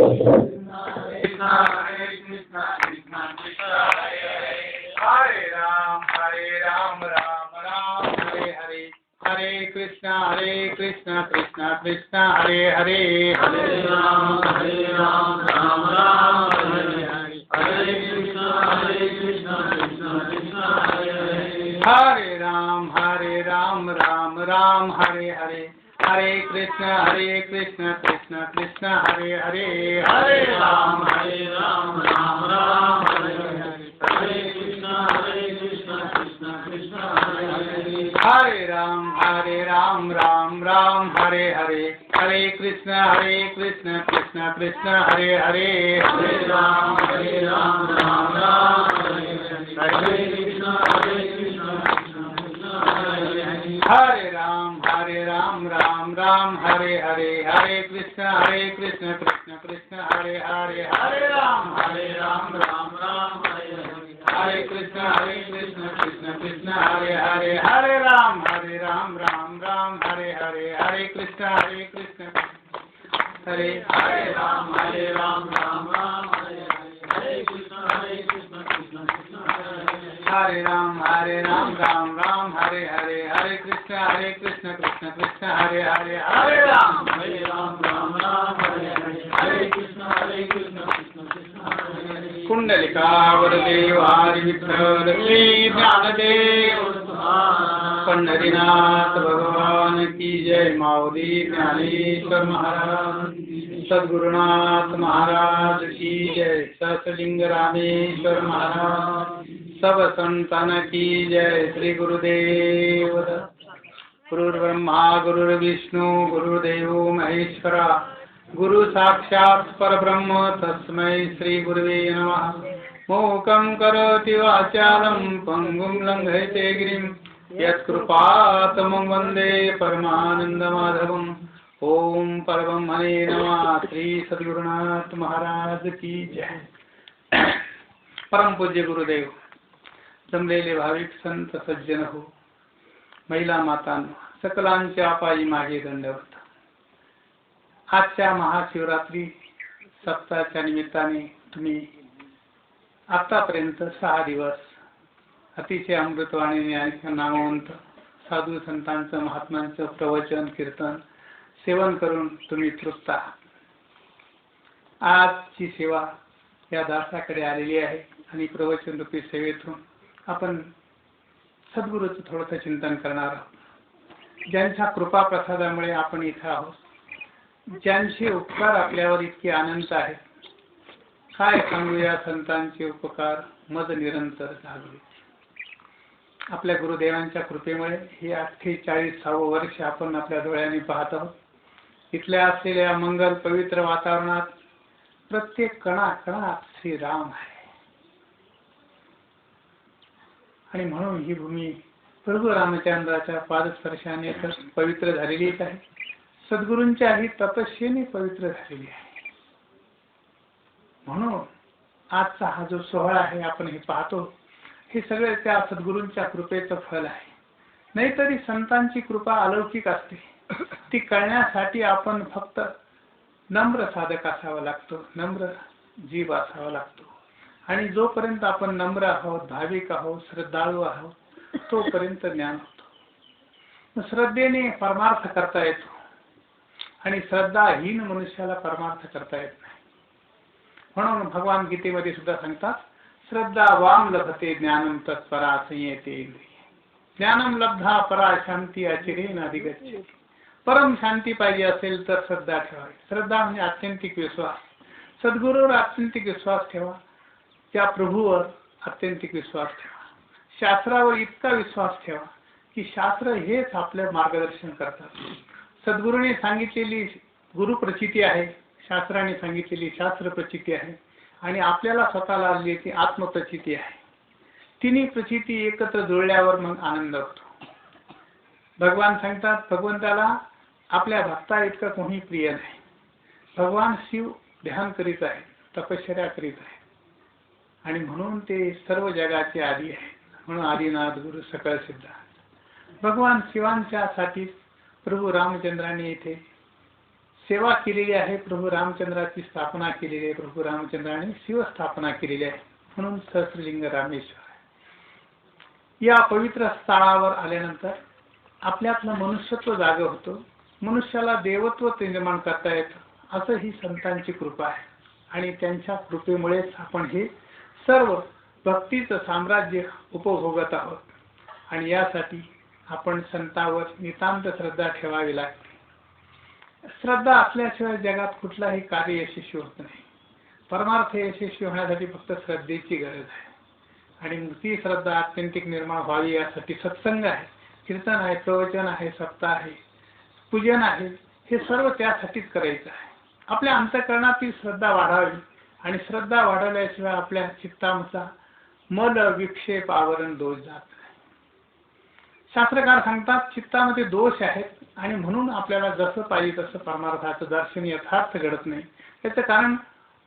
कृष्ण कृष्ण हरे हरे हरे राम राम राम हरे हरे हरे कृष्ण कृष्ण कृष्ण हरे हरे हरे राम राम हरे हरे हरे कृष्ण कृष्ण कृष्ण हरे हरे हरे राम राम राम हरे हरे हरे कृष्ण कृष्ण कृष्ण हरे हरे हरे राम राम हरे हरे हरे कृष्ण कृष्ण कृष्ण हरे हरे हरे राम राम हरे हरे हरे कृष्ण कृष्ण हरे राम राम हरे हरे हरे कृष्ण कृष्ण कृष्ण हरे हरे हरे राम राम हरे हरे हरे कृष्ण कृष्ण कृष्ण हरे हरे हरे राम राम हरे हरे हरे कृष्ण कृष्ण हरे हरे राम राम हरे हरे हरे कृष्ण कृष्ण कृष्ण हरे राम राम हरे हरे हरे कृष्ण कृष्ण कृष्ण हरे हरे हरे राम राम हरे हरे हरे कृष्ण कृष्ण कृष्ण कुंडलिका वरदेव हरि विठ्ठल श्री ज्ञानदेव पंढरीनाथ भगवान की जय। माऊली ज्ञानेश्वर महाराज सद्गुरुनाथ महाराज की जय। सहस्रलिंग रामेश्वर महाराज सब संतान की जय। श्री गुरुदेव गुरुर्ब्रह्मा गुरुर्विष्णु गुरुदेव महेश्वरा गुरु साक्षात् परब्रह्म तस्मै श्री गुरुवे नमः। मूकं करोति वाचालं पंगुं लंघयते गिरिं यत्कृपातमं वन्दे परमानन्दमाधवम्। ओम परब्रह्मणे नमः। श्री सद्गुरुनाथ महाराज की जय। परम पूज्य गुरुदेव, जमलेले भाविक संत सज्जन हो, महिला मातांनो, सकलांच्या पायी माझे दंडवत। आजच्या महाशिवरात्री सप्ताहाच्या निमित्ताने तुम्ही आतापर्यंत 6 दिवस अतिशय अमृतवाणीने आणि नामवंत साधू संतांचं महात्म्यांचं प्रवचन कीर्तन सेवन करून तुम्ही तृप्त आहात। आजची सेवा या दासाकडे आलेली आहे आणि प्रवचन रूपी सेवेतून आपण सद्गुरूचं थोडंसं चिंतन करणार आहोत। ज्यांच्या कृपा प्रसादामुळे आपण इथं आहोत, ज्यांचे उपकार आपल्यावर इतके अनंत आहेत, काय सांगू या संतांचे उपकार मज निरंतर जागवे। आपल्या गुरुदेवांच्या कृपेमुळे हे 48वं वर्ष आपण आपल्या डोळ्यांनी पाहत आहोत। इथल्या असलेल्या मंगल पवित्र वातावरणात प्रत्येक कणाकणात श्रीराम आहे आणि म्हणून ही भूमी प्रभू रामचंद्राच्या पादस्पर्शाने तर पवित्र झालेलीच आहे, सद्गुरूंच्याही तपस्येने पवित्र झालेली आहे। म्हणून आजचा हा जो सोहळा आहे आपण हे पाहतो, हे सगळे त्या सद्गुरूंच्या कृपेचं फल आहे। नाहीतरी संतांची कृपा अलौकिक असते, ती कळण्यासाठी आपण फक्त नम्र साधक असावा लागतो, नम्र जीव असावा लागतो। आणि जोपर्यंत आपण नम्र आहोत, भाविक आहोत, श्रद्धाळू आहोत, तोपर्यंत ज्ञान होतो। श्रद्धेने परमार्थ करता येतो आणि श्रद्धाहीन मनुष्याला परमार्थ करता येत नाही। म्हणून भगवान गीतेमध्ये सुद्धा सांगतात, श्रद्धावान लभते ज्ञानम तत्परा संयते इंद्रिये। ज्ञानम लब्धा परा शांती अचिरेण अधिगच्छति। परम शांती पाहिजे असेल तर श्रद्धा ठेवावी। श्रद्धा म्हणजे आत्यंतिक विश्वास। सद्गुरूवर आत्यंतिक विश्वास ठेवा, त्या प्रभूवर आत्यंतिक विश्वास ठेवा, शास्त्रावर इतका विश्वास ठेवा की शास्त्र हेच आपले मार्गदर्शन करतात। सद्गुरूने सांगितलेली गुरु प्रचिती आहे, शास्त्राने सांगितलेली शास्त्र प्रचिती आहे आणि आपल्याला स्वतःला आलेली ती आत्मप्रचिती आहे। तिन्ही प्रचिती एकत्र जुळल्यावर मग आनंद होतो। भगवान सांगतात, भगवंताला आपल्या भक्ता इतका कोणी प्रिय नाही। भगवान शिव ध्यान करीत आहे, तपश्चर्या करीत आहे आणि म्हणून ते सर्व जगाचे आदी आहे। म्हणून आदिनाथ गुरु सकळ सिद्धांत। भगवान शिवांच्या साठी प्रभू रामचंद्रांनी येथे सेवा केलेली आहे, प्रभू रामचंद्राची स्थापना केलेली आहे, प्रभू रामचंद्राने शिव स्थापना केलेली आहे, म्हणून सहस्रलिंग रामेश्वर. या पवित्र स्थळावर आल्यानंतर आपल्यातलं मनुष्यत्व जाग होतं, मनुष्याला देवत्व निर्माण करता येतं. असं ही संतांची कृपा आहे आणि त्यांच्या कृपेमुळेच आपण हे सर्व भक्तीचं साम्राज्य उपभोगत आहोत. आणि यासाठी आपण संतांवर नितांत श्रद्धा ठेवावी लागते. श्रद्धा असल्याशिवाय जगात कुठलाही कार्य यशस्वी होत नाही. परमार्थ यशस्वी होण्यासाठी फक्त श्रद्धेची गरज आहे. आणि ती श्रद्धा आत्यंतिक निर्माण व्हावी यासाठी सत्संग आहे, कीर्तन आहे, प्रवचन आहे, सप्ताह आहे, पूजन आहे, हे सर्व त्यासाठीच करायचं आहे. आपल्या अंतःकरणातील श्रद्धा वाढावी आणि श्रद्धा वाढवल्याशिवाय आपल्या चित्ताचा मल विक्षेप आवरण दोष जात नाही. शास्त्रकार सांगतात चित्तामध्ये दोष आहेत आणि म्हणून आपल्याला जसं पाहिजे तसं परमार्थाचं दर्शन यथार्थ घडत नाही. याचं कारण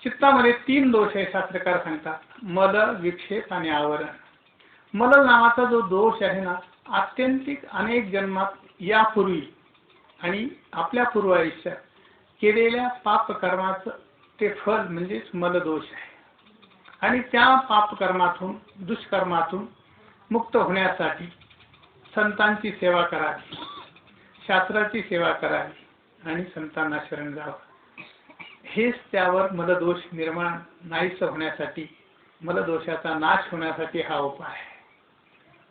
चित्तामध्ये 3 दोष आहे. शास्त्रकार सांगतात मल, विक्षेप आणि आवरण. मल नावाचा जो दोष आहे ना, आत्यंतिक अनेक जन्मात यापूर्वी आणि आपल्या पूर्व आयुष्यात केलेल्या पाप कर्माचं ते फल म्हणजेच मलदोष आहे. आणि त्या पाप कर्मातून, दुष्कर्मातून मुक्त होण्यासाठी संतांची सेवा करावी, शास्त्राची सेवा करावी आणि संतांना शरण जावं. हेच त्यावर मलदोष निर्माण नाहीस होण्यासाठी, मलदोषाचा नाश होण्यासाठी हा उपाय आहे.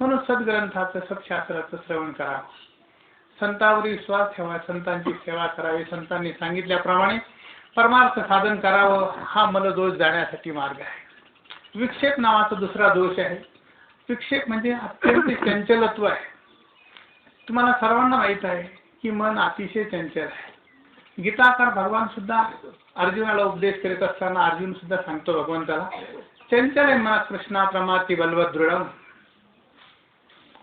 म्हणून सद्ग्रंथाचं, सत्शास्त्राचं श्रवण करावं, संतांवर विश्वास ठेवा, संतांची सेवा करावी, संतांनी सांगितल्याप्रमाणे परमार्थ साधन करावं. हा मलदोष जाण्यासाठी मार्ग आहे. विक्षेप नावाचा दुसरा दोष आहे. विक्षेप म्हणजे अत्यंत चंचलत्व आहे. तुम्हाला सर्वांना माहित आहे की मन अतिशय चंचल आहे. गीताकार भगवान सुद्धा अर्जुनाला उपदेश करीत असताना अर्जुन सुद्धा सांगतो भगवंताला, चंचल आहे मन कृष्णा प्रमाती बलवत दृढम,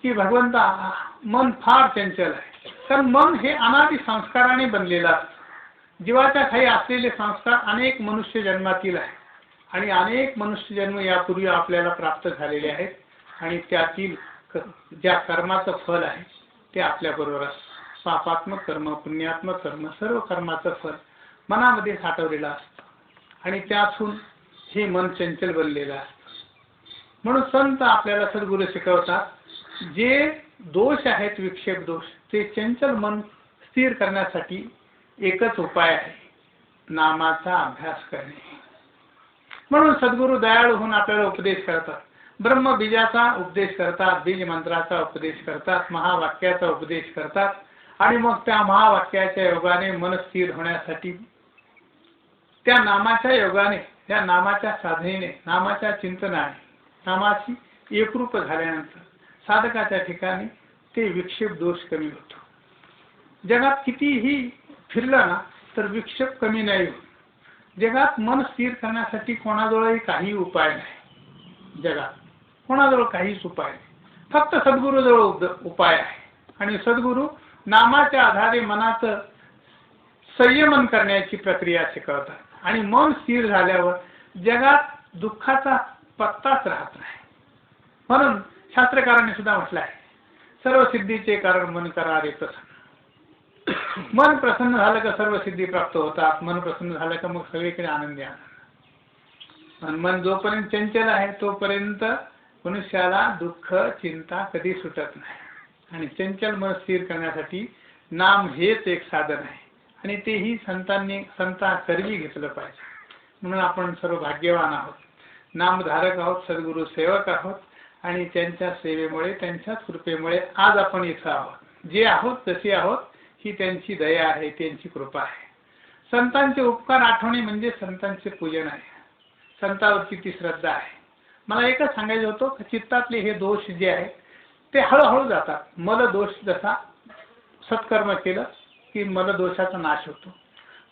की भगवंता मन फार चंचल आहे. कारण मन हे अनादि संस्काराने बनलेलं असतं. जीवाच्या खाली असलेले संस्कार अनेक मनुष्य जन्मातील आहे आणि अनेक मनुष्य जन्म यापूर्वी आपल्याला प्राप्त झालेले आहेत. आणि त्यातील ज्या कर्माचं फल आहे ते आपल्याबरोबर असतं. पापात्मक कर्म, पुण्यात्मक कर्म, सर्व कर्माचं फल मनामध्ये साठवलेलं असतं आणि त्यातून हे मन चंचल बनलेलं असतं. म्हणून संत आपल्याला सद्गुरू शिकवतात, जे दोष आहेत, विक्षेप दोष, ते चंचल मन स्थिर करण्यासाठी एकच उपाय आहे, नामाचा अभ्यास करणे. म्हणून सद्गुरू दयाळू होऊन आपल्याला उपदेश करतात. ब्रह्मबीजाचा उपदेश करतात, बीज मंत्राचा उपदेश करतात, महावाक्याचा उपदेश करतात आणि मग त्या महावाक्याच्या योगाने मन स्थिर होण्यासाठी त्या नामाच्या योगाने, त्या नामाच्या साधनेने, नामाच्या चिंतनाने, नामाची एकरूप झाल्यानंतर साधकाच्या ठिकाणी ते विक्षेप दोष कमी होतो. जगात कितीही फिरलं ना तर विक्षेप कमी नाही होत. जगात मन स्थिर करण्यासाठी कोणाजवळही काही उपाय नाही. जगात कोणाजवळ काहीच उपाय नाही, फक्त सद्गुरूजवळ उपाय आहे. आणि सद्गुरू नामाच्या आधारे मनाचं संयमन करण्याची प्रक्रिया शिकवतात आणि मन स्थिर झाल्यावर जगात दुःखाचा पत्ताच राहत नाही. म्हणून शास्त्रकारांनी सुद्धा म्हटलं आहे, सर्व सिद्धीचे कारण मन करा रे प्रसन्न. मन प्रसन्न झालं का सर्व सिद्धी प्राप्त होतात. मन प्रसन्न झालं का मग सगळीकडे आनंदी आनंद. मन जोपर्यंत चंचल आहे तोपर्यंत मनुष्याला दुःख, चिंता कधी सुटत नाही. आणि चंचल मन स्थिर करण्यासाठी नाम हेच एक साधन आहे आणि तेही संतांकरवी घेतलं पाहिजे. म्हणून आपण सर्व भाग्यवान आहोत, नामधारक आहोत, सद्गुरू सेवक आहोत आणि त्यांच्या सेवेमुळे, त्यांच्याच कृपेमुळे आज आपण इथं आहोत. जे आहोत तसे आहोत ही त्यांची दया आहे, त्यांची कृपा आहे. संतांचे उपकार आठवणे म्हणजे संतांचे पूजन आहे, संतांवरची ती श्रद्धा आहे. मला एकच सांगायचं होतं की चित्तातले हे दोष जे आहेत ते हळूहळू जातात. मलदोष जसा सत्कर्म केलं की मलदोषाचा नाश होतो,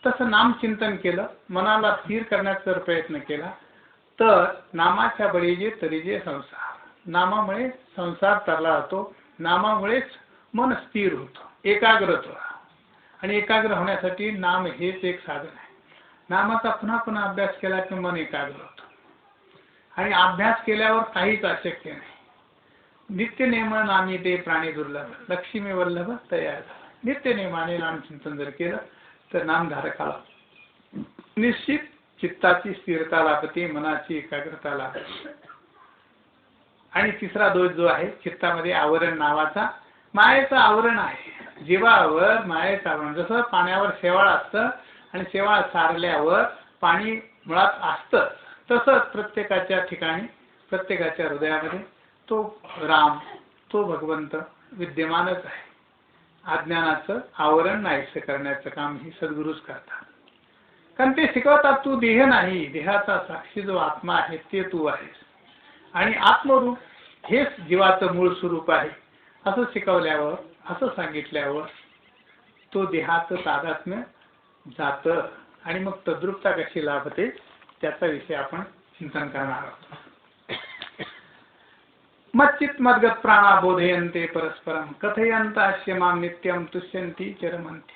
तसं नामचिंतन केलं, मनाला स्थिर करण्याचा जर प्रयत्न केला तर नामाच्या बळी तरी संसार, नामामुळे संसार तरला जातो, नामामुळेच मन स्थिर होतो, एकाग्र होतो. आणि एकाग्र होण्यासाठी नाम हेच एक साधन आहे. नामाचा पुन्हा पुन्हा अभ्यास केला की मन एकाग्र होतो आणि अभ्यास केल्यावर काहीच अशक्य नाही. नित्य नेम नामी ते प्राणी दुर्लभ, लक्ष्मी वल्लभ तयार झाला. नित्य नेमाने नामचिंतन जर केलं तर नामधारकाला निश्चित चित्ताची स्थिरता लाभते, मनाची एकाग्रता लाभते. आणि तिसरा दोष जो आहे चित्तामध्ये आवरण नावाचा, मायेचं आवरण आहे. जीवावर मायेचं आवरण, जसं पाण्यावर शेवाळ असतं आणि शेवाळ सारल्यावर पाणी मुळात असतं, तसंच प्रत्येकाच्या ठिकाणी प्रत्येकाच्या हृदयामध्ये तो राम, तो भगवंत विद्यमानच आहे. अज्ञानाचं आवरण नाहीसे करण्याचं काम ही सद्गुरूच करतात. कारण ते शिकवतात तू देह नाही, देहाचा साक्षी जो आत्मा आहे ते तू आहेस आणि आत्मरूप हेच जीवाचं मूळ स्वरूप आहे असं शिकवल्यावर, असं सांगितल्यावर तो देहाचं तादात्म्य जातं आणि मग तद्रुपता कशी लाभते त्याचा विषय आपण चिंतन करणार आहोत. मच्चित मद्गत प्राणा बोधयन्ते परस्परम कथयन्तास्य मां नित्यं तुष्यन्ति च रमन्ति.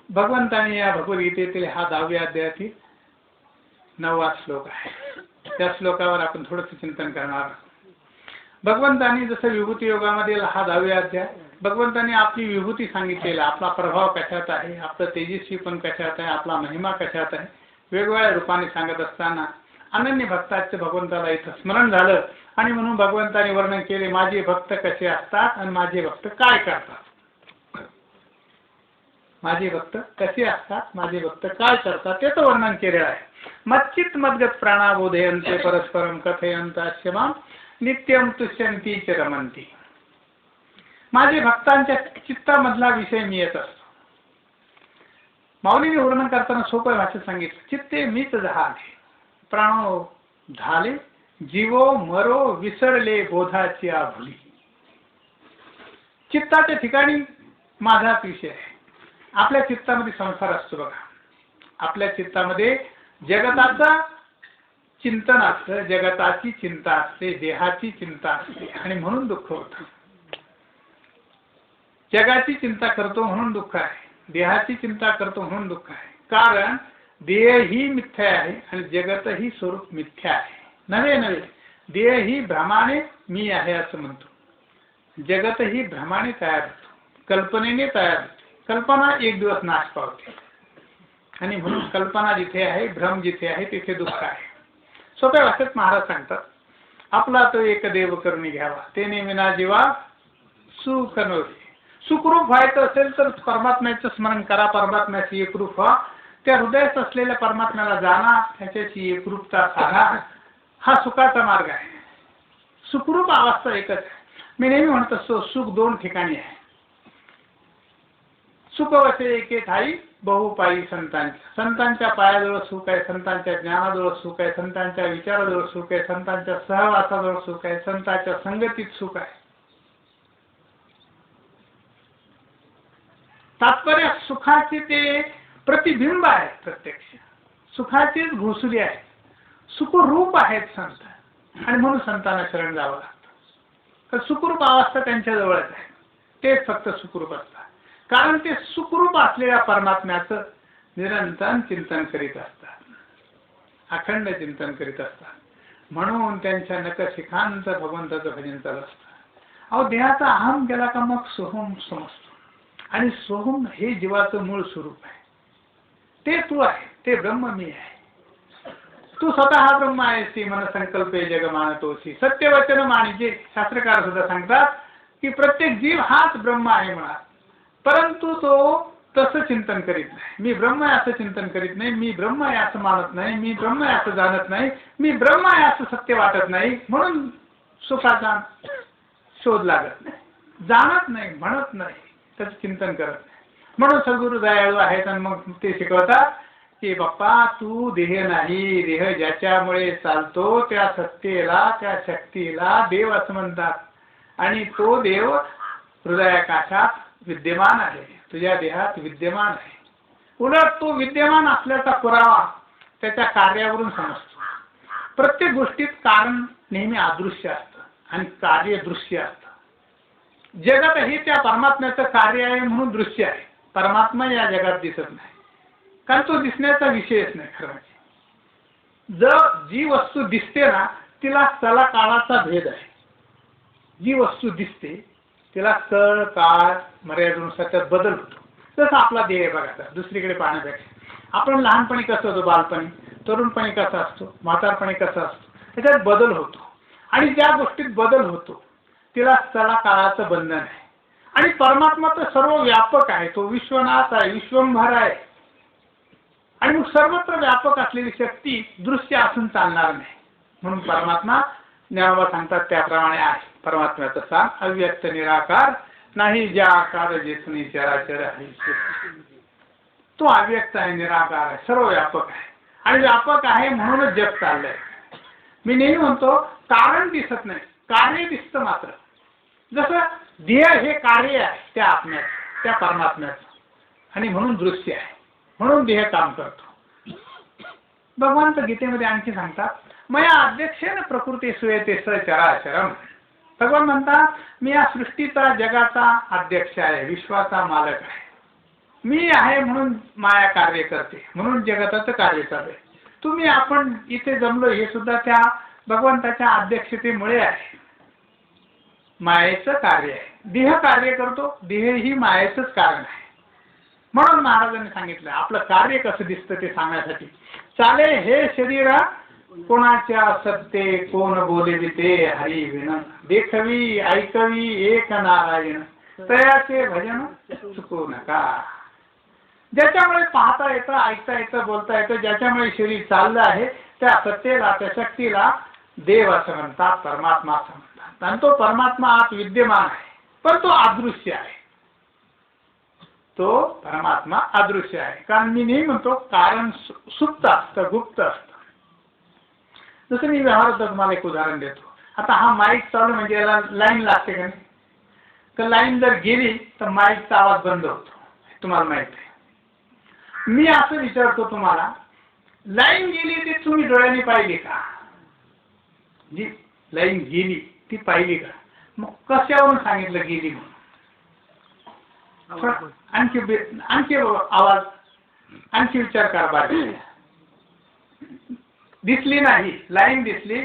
भगवंताने या भगवद्गीतेतील हा 10व्या अध्यायातील 9वा श्लोक आहे. त्या श्लोकावर आपण थोडंसं चिंतन करणार आहोत. भगवंतांनी जसं विभूती योगामध्ये हा 10व्या अध्याय भगवंतांनी आपली विभूती सांगितलेला, आपला प्रभाव कशात आहे, आपलं तेजस्वी पण कशात आहे, आपला महिमा कशात आहे, वेगवेगळ्या रूपाने सांगत असताना अनन्य भक्ताचे भगवंताला इथं स्मरण झालं आणि म्हणून भगवंताने वर्णन केले माझे भक्त कसे असतात आणि माझे भक्त काय करतात. माझे भक्त कसे असतात, माझे भक्त काय करतात त्याचं वर्णन केलेलं आहे. मच्चित मद्गत प्राणा बोधयन्ते परस्परम कथयन्तास्य मां नित्यं तुष्यन्ति च रमन्ति. माझे भक्तांच्या चित्तामधला विषय मी येत असतो. माऊलीने वर्णन करताना सोपं भाषेत सांगितलं, चित्ते मीच झाले, प्राणो झाले, जीवो मरो विसरले बोधाची आभुली. चित्ताच्या ठिकाणी माझाच विषय आहे. आपल्या चित्तामध्ये संसार असतो बघा, आपल्या चित्तामध्ये जगताचा चिंतन असतं, जगताची चिंता असते, देहाची चिंता असते आणि म्हणून दुःख होतं. जगाची चिंता करतो म्हणून दुःख आहे, देहाची चिंता करतो म्हणून दुःख आहे. कारण देह ही मिथ्या आहे आणि जगत ही स्वरूप मिथ्या आहे. नव्हे देह ही भ्रमाने मी आहे असं म्हणतो, जगत ही भ्रमाने तयार होतो, कल्पनेने तयार होते. कल्पना एक दिवस नाश पावते आणि म्हणून कल्पना जिथे आहे, भ्रम जिथे आहे तिथे दुःख आहे. सोप्या भाषेत महाराज सांगतात, आपला तो एक देव करून घ्यावा, तेने विना जीवा सुख नव्हे. सुखरूप व्हायचं असेल तर परमात्म्याचं स्मरण करा, परमात्म्याची एकरूप व्हा, त्या हृदयात असलेल्या परमात्म्याला जाणा, त्याच्याशी एकरूपता साधा, हा सुखाचा मार्ग आहे. सुखरूप अवस्था एकच आहे. मी नेहमी म्हणत असतो सुख 2 ठिकाणी आहे. सुख वसे एके ठाई बहुपायी संतांच्या पायाजवळ सुख आहे, संतांच्या ज्ञानाजवळ सुख आहे, संतांच्या विचाराजवळ सुख आहे, संतांच्या सहवासाजवळ सुख आहे, संतांच्या संगतीत सुख आहे. तात्पर्य सुखाचे ते प्रतिबिंब आहे, प्रत्यक्ष सुखाचीच घोसुली आहे, सुखरूप आहेत संत आणि म्हणून संतांना शरण जावं लागतं. तर सुखरूप अवस्था त्यांच्याजवळच आहे, तेच फक्त सुखरूप असतात. कारण ते सुखरूप असलेल्या परमात्म्याचं निरंतर चिंतन करीत असतात, अखंड चिंतन करीत असतात. म्हणून त्यांच्या नखशिखांत भगवंताचं भजन चालू असतं. अहो देहाचा अहम गेला का मग सोहम समजतो आणि सोहम हे जीवाचं मूळ स्वरूप आहे. ते तू आहे, ते ब्रह्म मी आहे. तू स्वतः ब्रह्म आहेस, ती मन संकल्पे जग मानतोसी. सत्यवचन मानिजे शास्त्रकार सुद्धा सांगतात की प्रत्येक जीव हाच ब्रह्म आहे म्हणा, परंतु तो तसं चिंतन करीत नाही. मी ब्रह्म आहे असं चिंतन करीत नाही, मी ब्रह्म आहे असं मानत नाही, मी ब्रह्म आहे असं जाणत नाही, मी ब्रह्म आहे असं सत्य वाटत नाही. म्हणून सुखाचा शोध लागत नाही, जाणत नाही, म्हणत नाही, त्याचं चिंतन करत नाही. म्हणून सद्गुरू दयाळू आहेत आणि मग ते शिकवतात की बाप्पा तू देह नाही, देह ज्याच्यामुळे चालतो त्या सत्तेला, त्या शक्तीला देव असं म्हणतात आणि तो देव हृदयाकाशात विद्यमान आहे, तुझ्या देहात विद्यमान आहे. उलट तो विद्यमान असल्याचा पुरावा त्याच्या कार्यावरून समजतो. प्रत्येक गोष्टीत कारण नेहमी अदृश्य असतं आणि कार्य दृश्य असतं. जगत हे त्या परमात्म्याचं कार्य आहे म्हणून दृश्य आहे. परमात्मा या जगात दिसत नाही, कारण तो दिसण्याचा विषयच नाही. खरं म्हणजे जर जी वस्तू दिसते ना तिला स्थला काळाचा भेद आहे. जी वस्तू दिसते तिला स्थळ काळ मर्यादेनुसार त्यात बदल होतो. जसं आपला देह आहे बघा, दुसरीकडे पाहण्यापेक्षा आपण लहानपणी कसं होतो, बालपणी, तरुणपणी कसा असतो, म्हातारपणी कसा असतो, त्याच्यात बदल होतो. आणि ज्या गोष्टीत बदल होतो तिला स्थळा काळाचं बंधन आहे. आणि परमात्मा तर सर्व व्यापक आहे, तो विश्वनाथ आहे, विश्वंभर आहे. आणि मग सर्वत्र व्यापक असलेली शक्ती दृश्य असून चालणार नाही. म्हणून परमात्मा ज्ञानोबा सांगतात त्याप्रमाणे आहे. परमात्म्याचा सांग अव्यक्त निराकार नाही ज्या आकार जेसनी चराचर आहे. तो अव्यक्त आहे, निराकार आहे, सर्व व्यापक आहे. आणि व्यापक आहे म्हणूनच जग चाललंय. मी नेहमी म्हणतो कारण दिसत नाही, कार्य दिसतं मात्र. जसं देह हे कार्य आहे त्या आत्म्यात, त्या परमात्म्याचं, आणि म्हणून दृश्य आहे, म्हणून देह काम करतो. भगवान तर गीतेमध्ये आणखी सांगतात मया अध्यक्षेन प्रकृती सुयते सचराचरम. भगवान म्हणतात मी या सृष्टीचा जगाचा अध्यक्ष आहे, विश्वाचा मालक आहे. मी आहे म्हणून माया कार्य करते, म्हणून जगताचं कार्य चालू आहे. तुम्ही आपण इथे जमलो हे सुद्धा त्या भगवंताच्या अध्यक्षतेमुळे आहे. मायेचं कार्य आहे. देह कार्य करतो, देह ही मायेचंच कारण आहे. म्हणून महाराजांनी सांगितलं आपलं कार्य कसं दिसतं ते सांगण्यासाठी. चाले हे शरीरा कोणाच्या सत्ते कोण बोलविते हरी विन. देखवी ऐकवी एक नारायण तयाचे भजन चुकू नका. ज्याच्यामुळे पाहता येतं, ऐकता येतं, बोलता येतं, ज्याच्यामुळे शरीर चाललं आहे त्या सत्तेला, त्या शक्तीला देव असं म्हणतात, परमात्मा असं म्हणतात. आणि तो परमात्मा आत विद्यमान आहे, पण तो अदृश्य आहे. तो परमात्मा अदृश्य आहे. कारण मी नेहमी म्हणतो कारण सुप्त असतं, गुप्त असतं. जसं मी व्यवहारात तुम्हाला एक उदाहरण देतो. आता हा माईक चालू म्हणजे याला लाईन लागते का नाही? तर लाईन जर गेली तर माईकचा आवाज बंद होतो, तुम्हाला माहित आहे. मी असं विचारतो तुम्हाला, लाईन गेली ती तुम्ही डोळ्यांनी पाहिली का? जी लाईन गेली ती पाहिली का? मग कशावरून सांगितलं गेली म्हणून? आणखी आवाज, आणखी विचार करा. बाकी दिसली नाही, लाईन दिसली,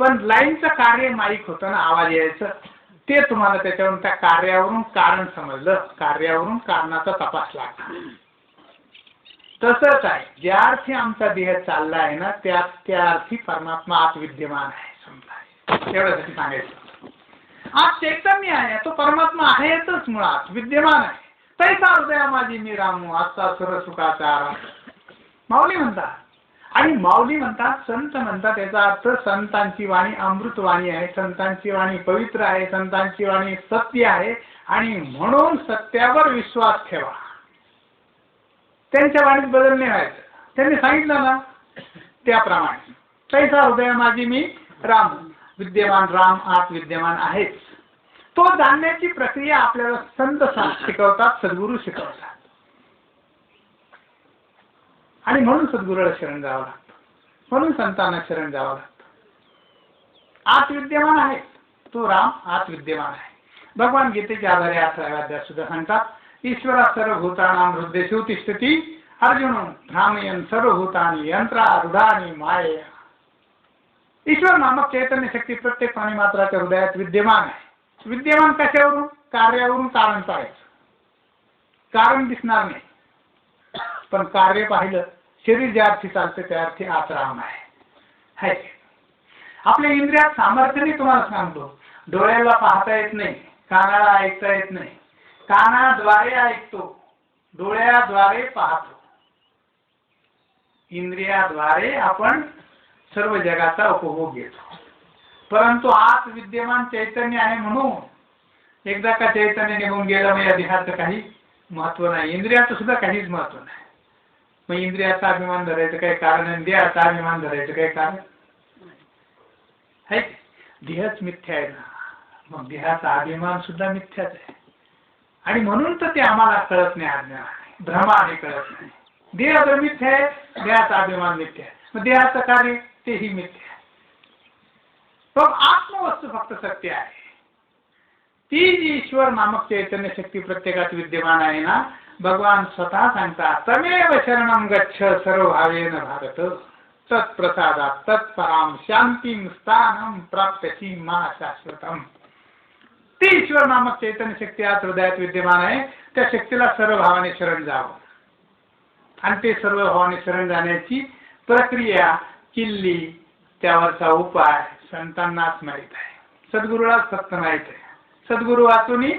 पण लाईनचं कार्य माईक होतं ना, आवाज यायचं. ते तुम्हाला त्याच्यावरून, त्या कार्यावरून कारण समजलं, कार्यावरून कारणाचा तपास लागला. तसंच आहे, ज्या अर्थी आमचा देह चालला आहे ना त्या अर्थी परमात्मा आत विद्यमान आहे. समजा एवढ्यासाठी सांगायचं. आज चैतन्य आहे, तो परमात्मा आहेतच, मुळात विद्यमान आहे. तैसा हृदया माझी मी रामू आजचा सुर सुखाचा आराम माऊली म्हणतात. आणि माऊली म्हणतात, संत म्हणतात, याचा अर्थ संतांची वाणी अमृतवाणी आहे, संतांची वाणी पवित्र आहे, संतांची वाणी सत्य आहे. आणि म्हणून सत्यावर विश्वास ठेवा. त्यांच्या वाणीत बदल नाही व्हायचं. त्यांनी सांगितलं ना त्याप्रमाणे. तैसा हृदया माझी मी राम, विद्यमान राम आत विद्यमान आहेच. तो जाणण्याची प्रक्रिया आपल्याला संत शिकवतात, सद्गुरू शिकवतात. आणि म्हणून सद्गुरूला शरण जावं लागतं, म्हणून संतांना शरण जावं लागतं. आत विद्यमान आहे तो राम, आत विद्यमान आहे. भगवान गीतेच्या आधारे 11व्या अध्यायात सुद्धा सांगतात ईश्वरा सर्वभूतानां हृदयेषु तिष्ठति अर्जुन भ्रामयन् सर्वभूतानि यंत्रारूढानि मायया. ईश्वर नामक चैतन्य शक्ती प्रत्येक प्राणी मात्राच्या हृदयात विद्यमान आहे. विद्यमान कशावरून? कार्यावरून कारण पाहायचं. कारण दिसणार नाही, पण कार्य पाहिलं. शरीर ज्या अर्थी चालते त्या अर्थी आत राम आहे. आपल्या इंद्रियात सामर्थ्याने तुम्हाला सांगतो, डोळ्याला पाहता येत नाही, कानाला ऐकता येत नाही. कानाद्वारे ऐकतो, डोळ्याद्वारे पाहतो, इंद्रियाद्वारे आपण सर्व जगाचा उपभोग घेतो. परंतु आत विद्यमान चैतन्य आहे म्हणून एकदा का चैतन्य निघून गेलं मग या देहाचं काही महत्व नाही, इंद्रियाचं सुद्धा काहीच महत्व नाही. मग इंद्रियाचा अभिमान धरायचं काही कारण आहे, देहाचा अभिमान धरायचं काही कारण आहे? देहच मिथ्या आहे ना, मग देहाचा अभिमान सुद्धा मिथ्याच आहे. आणि म्हणून तर ते आम्हाला कळत नाही, अज्ञान आहे, भ्रमाने कळत नाही. देह जर मिथ्या आहे, देहाचा अभिमान मिथ्या आहे, मग देहाचं कार्य तेही मिथ्या आहे. पण आत्मवस्तू फक्त सत्य आहे. ती जी ईश्वर नामक चैतन्य शक्ती प्रत्येकात विद्यमान आहे ना, भगवान स्वतः सांगतात तमेव शरणं गच्छ सर्वभावेन भारत तत्प्रसादात् तत्पराम शांतीं स्थानं प्राप्स्यसि मा शाश्वतम्. ती ईश्वर नामक चैतन्य शक्ती आज हृदयात विद्यमान आहे. त्या शक्तीला सर्व भावाने शरण जावं आणि ते सर्व भावाने शरण जाण्याची प्रक्रिया, किल्ली, त्यावरचा उपाय संतांनाच माहित आहे. सद्गुरूलाच फक्त माहित आहे. सद्गुरू वाचूनी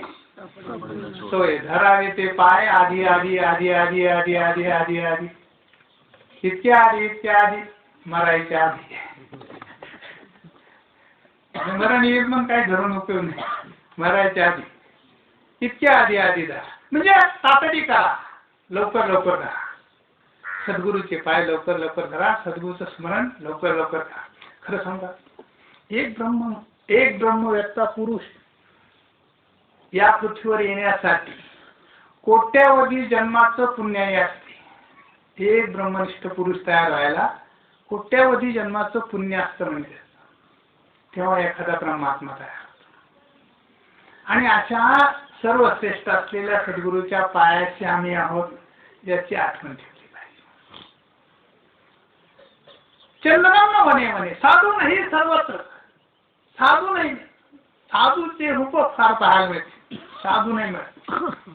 सोय धरावे ते पाय आधी आधी आधी आधी आधी आधी आधी आधी इतक्या आधी मरायच्या आधी. मरण येईल मग काही धरून उपयोग नाही. मरायच्या आधी इतक्या आधी धरा म्हणजे तातडी करा, लवकर लवकर धरा. सद्गुरूचे पाय लवकर लवकर धरा, सद्गुरूचं स्मरण लवकर लवकर करा. खरं सांगा, एक ब्रह्मव्यक्ता पुरुष या पृथ्वीवर येण्यासाठी कोट्यावधी जन्माचं पुण्याई असते. एक ब्रह्मनिष्ठ पुरुष तयार व्हायला कोट्यावधी जन्माचं पुण्य असतं म्हणजे तेव्हा एखादा परमात्मा तयार होतो. आणि अशा सर्वश्रेष्ठ असलेल्या सद्गुरूच्या पायाशी आम्ही आहोत याची आठवण ठेवली पाहिजे. चंदनम वने साधू नाही सर्वत्र. साधू नाही, साधूचे रूप फार पाहायला मिळते, साधू नाही मिळत.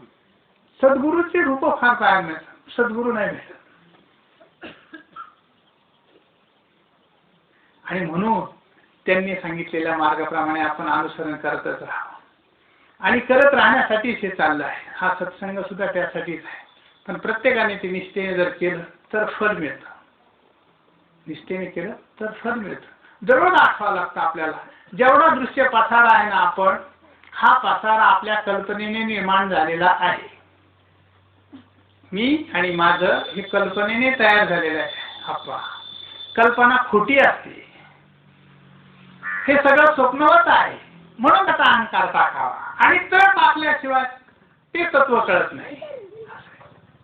सद्गुरूचे रूप फार पाहायला मिळतात, सद्गुरू नाही मिळत. आणि म्हणून त्यांनी सांगितलेल्या मार्गाप्रमाणे आपण अनुसरण करतच राहावं. आणि करत राहण्यासाठीच हे चाललं आहे. हा सत्संग सुद्धा त्यासाठीच आहे. पण प्रत्येकाने ते निष्ठेने जर केलं तर फळ मिळतं. निष्ठेने केलं तर फळ मिळतं. दररोज आठवावं लागतं आपल्याला. जेवढा दृश्य पसारा आहे ना, आपण हा पसारा आपल्या कल्पनेने निर्माण झालेला आहे. मी आणि माझं हे कल्पनेने तयार झालेलं आहे. आपा कल्पना खोटी असते. हे सगळं स्वप्नवत आहे. म्हणून त्याचा अहंकार टाकावा. आणि तर टाकल्याशिवाय ते तत्व कळत नाही.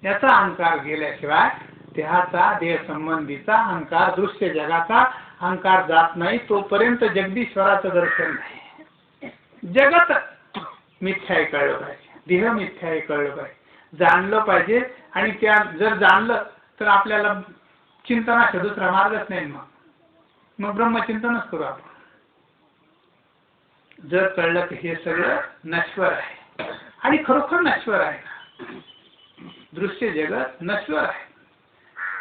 याचा अहंकार गेल्याशिवाय त्याचा देह संबंधीचा अहंकार, दृश्य जगाचा अहंकार जात नाही. तोपर्यंत जगदीश्वराचं दर्शन नाही. जगत मिथ्या आहे कळलं पाहिजे, देह मिथ्या आहे कळलं पाहिजे, जाणलं पाहिजे. आणि त्या जर जाणलं तर आपल्याला चिंतनाचा दुसरा मार्गच नाही. मग ब्रह्मचिंतनच करू आपण. जर कळलं की हे सगळं नश्वर आहे आणि खरोखर नश्वर आहे. दृश्य जगत नश्वर आहे.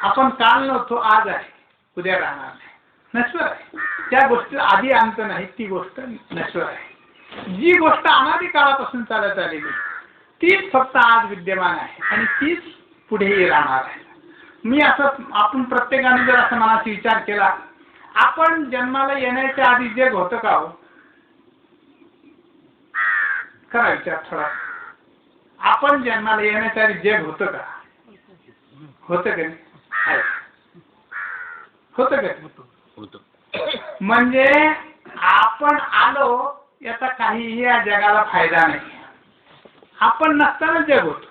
आपण काल नव्हतो, आज आहे, उद्या राहणार नाही. नश्वर आहे. त्या गोष्टी आधी अंत नाही, ती गोष्ट नश्वर आहे. जी गोष्ट अनादी काळापासून चालत आलेली तीच फक्त आज विद्यमान आहे आणि तीच पुढेही राहणार आहे. मी असं आपण प्रत्येकाने जर असं मनाचा विचार केला, आपण जन्माला येण्याच्या आधी जग होतं का हो? करा विचार थोडा. आपण जन्माला येण्याच्या आधी जग होतं का? होतं का नाही? होतं का? म्हणजे आपण आलो याचा काहीही या जगाला फायदा नाही. आपण नसताना जग होतो.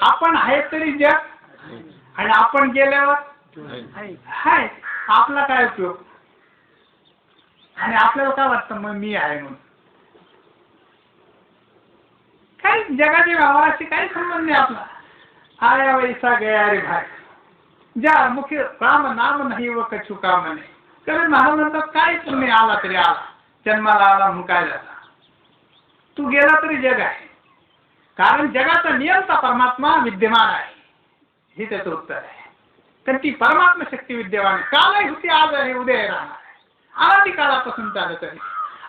आपण आहे तरी जग आणि आपण गेल्यावर आहे. आपला काय उपयोग? आणि आपल्याला काय वाटतं मग मी आहे म्हणून? काही जगाच्या व्यवहाराशी काही संबंध नाही आपला. आया वैसा गया रे भाई, ज्या मुख्य राम नाम नाही व कछु काम नाही. कारण महाराज म्हणतात काय तुम्ही आला तरी आला, जन्माला आला म्हणून काय झाला, तू गेला तरी जग आहे. कारण जगाचा नियंता परमात्मा विद्यमान आहे. हे त्याचं उत्तर आहे. तर ती परमात्मा शक्ती विद्यमान कालही होती, आज आहे, उद्या राहणार आहे. अनादी काळापासून चालत आहे.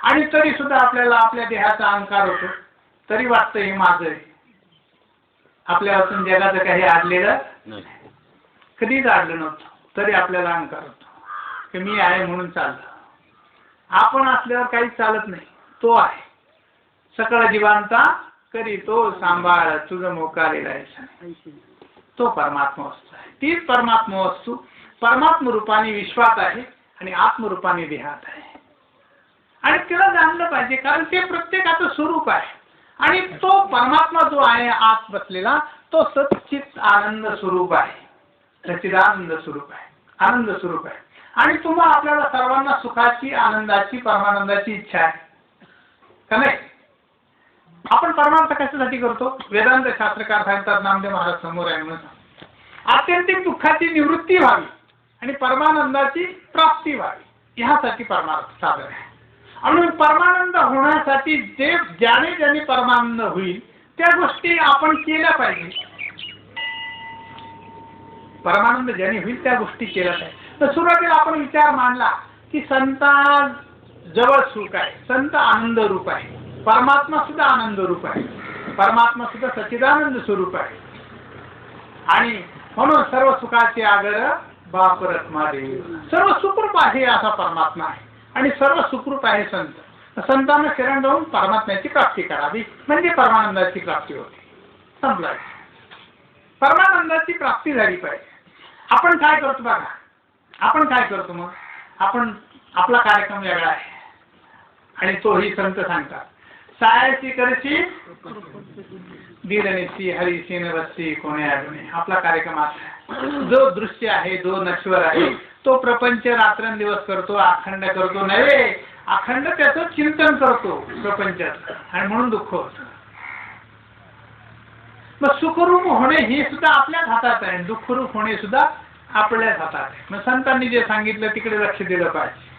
आणि तरी सुद्धा आपल्याला आपल्या देहाचा अहंकार होतो. तरी वाटतं हे माझं आहे. आपल्या असून जगाचं काही आडलेलं नाही, कधीच आडलं नव्हतं. तरी आपल्याला अहंकार होतो की मी आहे म्हणून चाललं. आपण असल्यावर काही चालत नाही. तो आहे सकळ जीवांचा करी तो सांभाळ तुझं मोकारेला आहे. तो परमात्मा वस्तू आहे. तीच परमात्मा वस्तू परमात्म रूपाने विश्वात आहे आणि आत्मरूपाने देहात आहे. आणि तिला जाणलं पाहिजे, कारण ते प्रत्येकाचं स्वरूप आहे. आणि तो परमात्मा जो आहे आत बसलेला, तो सच्चित आनंद स्वरूप आहे, सच्चिदानंद स्वरूप आहे, आनंद स्वरूप आहे. आणि तुम्हाला आपल्याला सर्वांना सुखाची, आनंदाची, परमानंदाची इच्छा आहे का नाही? आपण परमार्थ कशासाठी करतो? वेदांत शास्त्रकार सांगतात, नामदेव महाराज समोर आहे म्हणून, आत्यंतिक दुःखाची निवृत्ती व्हावी आणि परमानंदाची प्राप्ती व्हावी, ह्यासाठी परमार्थ साधन आहे. आणि परमानंद होण्यासाठी जे ज्याने परमानंद होईल त्या गोष्टी आपण केल्या पाहिजे. परमानंद ज्याने होईल त्या गोष्टी केल्या पाहिजे. तर सुरुवातीला आपण विचार मांडला की संता जवळ सुख आहे, संत आनंद रूप आहे, परमात्मा सुद्धा आनंद रूप आहे, परमात्मा सुद्धा सच्चिदानंद स्वरूप आहे. आणि म्हणून सर्व सुखाचे आगर बाप रत्मादेव. सर्व सुखरूप आहे असा परमात्मा आहे आणि सर्व सुखरूप आहे संत. संतांना शरण जाऊन परमात्म्याची प्राप्ती करावी म्हणजे परमानंदाची प्राप्ती होती. संपला. परमानंदाची प्राप्ती झाली पाहिजे. आपण काय करतो बघा, आपण काय करतो मग, आपण आपला कार्यक्रम वेगळा आहे आणि तोही संत सांगतात सायाची करशी दिलनेसी हरिशी नवसी कोणे आडणे. आपला कार्यक्रम असा जो दृश्य आहे, जो नश्वर आहे, तो प्रपंच रात्रंदिवस करतो, अखंड करतो नव्हे, अखंड त्याचं चिंतन करतो प्रपंचात आणि म्हणून दुःख होतं. मग सुखरूप होणे हे सुद्धा आपल्याच हातात आहे, दुःखरूप होणे सुद्धा आपल्याच हातात आहे. मग संतांनी जे सांगितलं तिकडे लक्ष दिलं पाहिजे.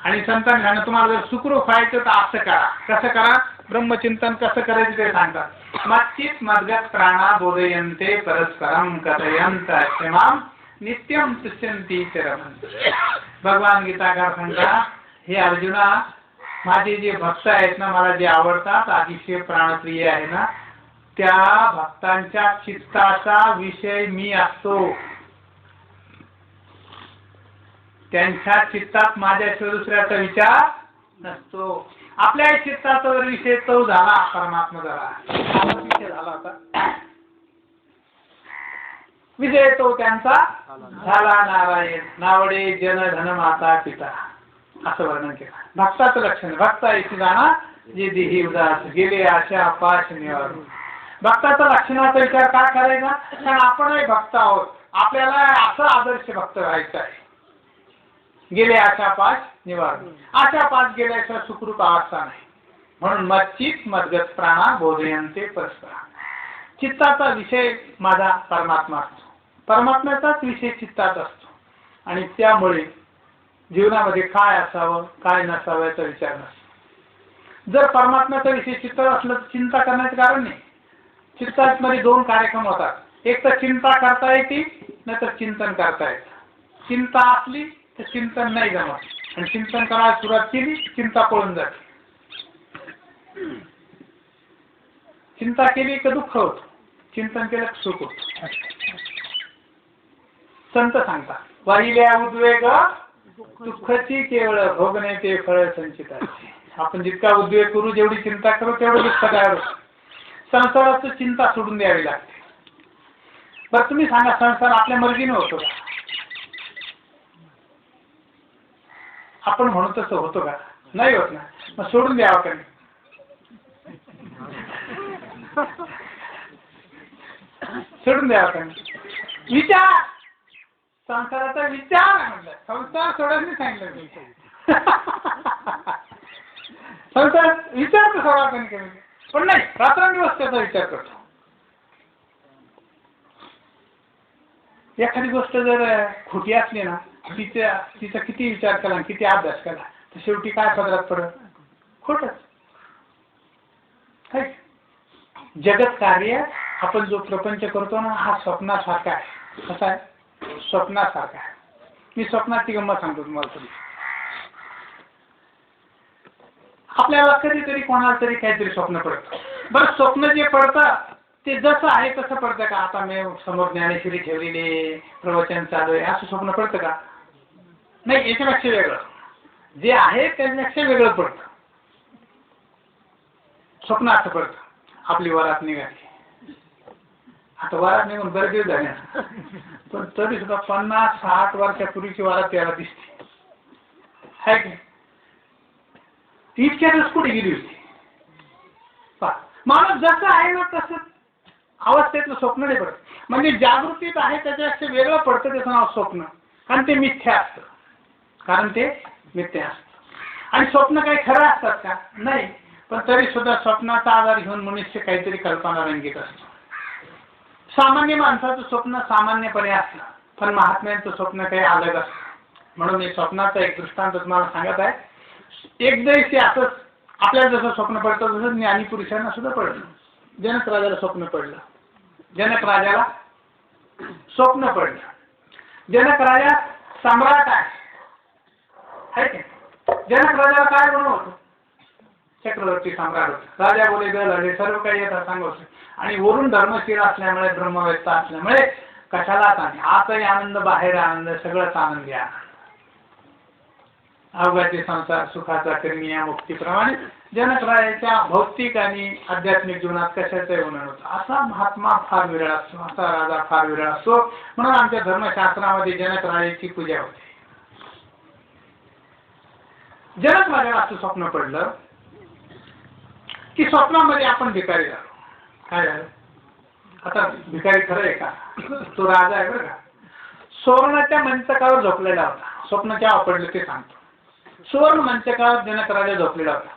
आणि संतांनी सांगितलं तुम्हाला जर सुखरूप व्हायचं तर असं करा. कसं करा, ब्रह्मचिंतन कसं करायचं ते सांगतात. मच्चित मद्गत प्राणा बोधयन्ते परस्परम कथयन्त क्षमाम नित्यम तुष्यन्ति चरमन्त. भगवान गीताकार सांगतात हे अर्जुना, माझे जे भक्त आहेत ना, मला जे आवडतात, अतिशय प्राणप्रिय आहे ना, त्या भक्तांच्या चित्ताचा विषय मी असतो. त्यांच्या चित्तात माझ्याशिवाय दुसऱ्याचा विचार नसतो. आपल्या चित्ताचा जर विषय तो झाला परमात्मा झाला, विषय झाला होता विजय तो त्यांचा झाला नारायण. नावडे जन धन माता पिता असं वर्णन केलं. भक्ताचं लक्षण भक्त ऐशी जाणा जे देही उदास गेले आशा पाश निवारून. भक्ताचा लक्षणाचा विचार काय करायचा, कारण आपणही भक्त आहोत, आपल्याला असं आदर्श भक्त व्हायचं आहे. गेले आशा पाश निवारण. आशा पाश गेल्याशिवाय सुखरूप अवस्था नाही. म्हणून मच्चित मद्गत प्राणा बोधयन्ते परस्पर. चित्ताचा विषय माझा परमात्मा असतो, परमात्म्याचाच विषय चित्तात असतो आणि त्यामुळे जीवनामध्ये काय असावं काय नसावं याचा विचार नसतो. जर परमात्म्याचा विषय चित्तात असलं तर चिंता करण्याचं कारण नाही. चित्तात मध्ये दोन कार्यक्रम होतात, एक तर चिंता करता येते नाही तर चिंतन करता येतं. चिंता असली तर चिंतन नाही जमत आणि चिंतन करायला सुरुवात केली चिंता पळून जाते. चिंता केली तर दुःख होतं, चिंतन केलं तर सुख होतं. संत सांगतात वाहिल्या उद्वेग दुःखाची केवळ भोगणे ते फळ संचिताचे. आपण जितका उद्वेग करू, जेवढी चिंता करू तेवढं दुःख तयार होतं. संसाराची चिंता सोडून द्यावी लागते. बरं तुम्ही सांगा, संसार आपल्या मर्जीने होतो का? आपण म्हणू तसं होतो का? नाही होत ना. मग सोडून द्यावा का नाही? सोडून द्यावा का नाही? विचार, संसाराचा विचार म्हटलं, संसार सोडायला सांगितलं. संसार विचार तर सोडा कमी, पण नाही रात्रंदिवस त्याचा विचार करतो. एखादी गोष्ट जर खोटी असली ना, तिचा किती विचार केला, किती अभ्यास केला, तर शेवटी काय पदरात पडत? खोटच. जगत कार्य आपण जो प्रपंच करतो ना, हा स्वप्नासारखा आहे. कसा आहे? स्वप्नासारखा आहे. मी स्वप्नाची गंमत सांगतो तुम्हाला. तरी आपल्याला कधीतरी कोणाला तरी काहीतरी स्वप्न पडतं. बरं, स्वप्न जे पडतं ते जसं आहे तसं पडतं का? आता मी समोर ज्ञानेश्वरी ठेवलेली, प्रवचन चालू आहे, असं स्वप्न पडतं का? नाही, याच्यापेक्षा वेगळं. जे आहे त्याच्यापेक्षा वेगळं पडतं. स्वप्न असं पडतं आपली वरात निघाली. आता वरात निघून बरेच दिवस झाले, पण तरी सुद्धा 50-60 वर्षापूर्वीची वरात त्याला दिसते. आहे की इतक्यातच कुठे गेली होती? माणूस जसं आहे ना तसं अवस्थेतलं स्वप्न नाही पडत. म्हणजे जागृतीत आहे त्याच्यापेक्षा वेगळं पडतं त्याचं नाव स्वप्न. आणि ते मिथ्या असतं, कारण ते मिथ्या असतं. आणि स्वप्न काही खरं असतात का? नाही. पण तरी सुद्धा स्वप्नाचा आधार घेऊन मनुष्य काहीतरी कल्पना रंगीत असतो. सामान्य माणसाचं स्वप्न सामान्यपणे असतं, पण महात्म्यांचं स्वप्न काही अलग असतं. म्हणून मी स्वप्नाचा एक दृष्टांत तुम्हाला सांगत आहे. एकदाशी असंच आपल्याला जसं स्वप्न पडतं तसं ज्ञानी पुरुषांना सुद्धा पडलं. जनक राजाला स्वप्न पडलं. जनक राजाला स्वप्न पडलं. जनक राजा सम्राट आहे की. जनक राजाला काय म्हणून होतं? चक्रवर्ती सम्राट होता. राजा बोले गल सर्व काही येतात सांगत आणि वरून धर्मशील असल्यामुळे ब्रह्मवेत्ता असल्यामुळे कशालाच आनंद, आतही आनंद बाहेर आनंद सगळंच आनंदी आनंद. अवघाचे संसार सुखाचा कर्मी या मुक्तीप्रमाणे जनकरायाच्या भौतिक आणि आध्यात्मिक जीवनात कशाचाही वर्णन होतं. असा महात्मा फार विरळ असतो, असा राजा फार विरळ असतो. म्हणून आमच्या धर्मशास्त्रामध्ये जनकरायाची पूजा होते. जनक राजाला असं स्वप्न पडलं की स्वप्नामध्ये आपण भिकारी झालो. काय झालं? आता भिकारी खरं आहे का? तो राजा आहे बरं का. सुवर्णाच्या मंचकावर झोपलेला होता. स्वप्न केव्हा पडलं ते सांगतो. सुवर्ण मंचकावर जनक राजा झोपलेला होता.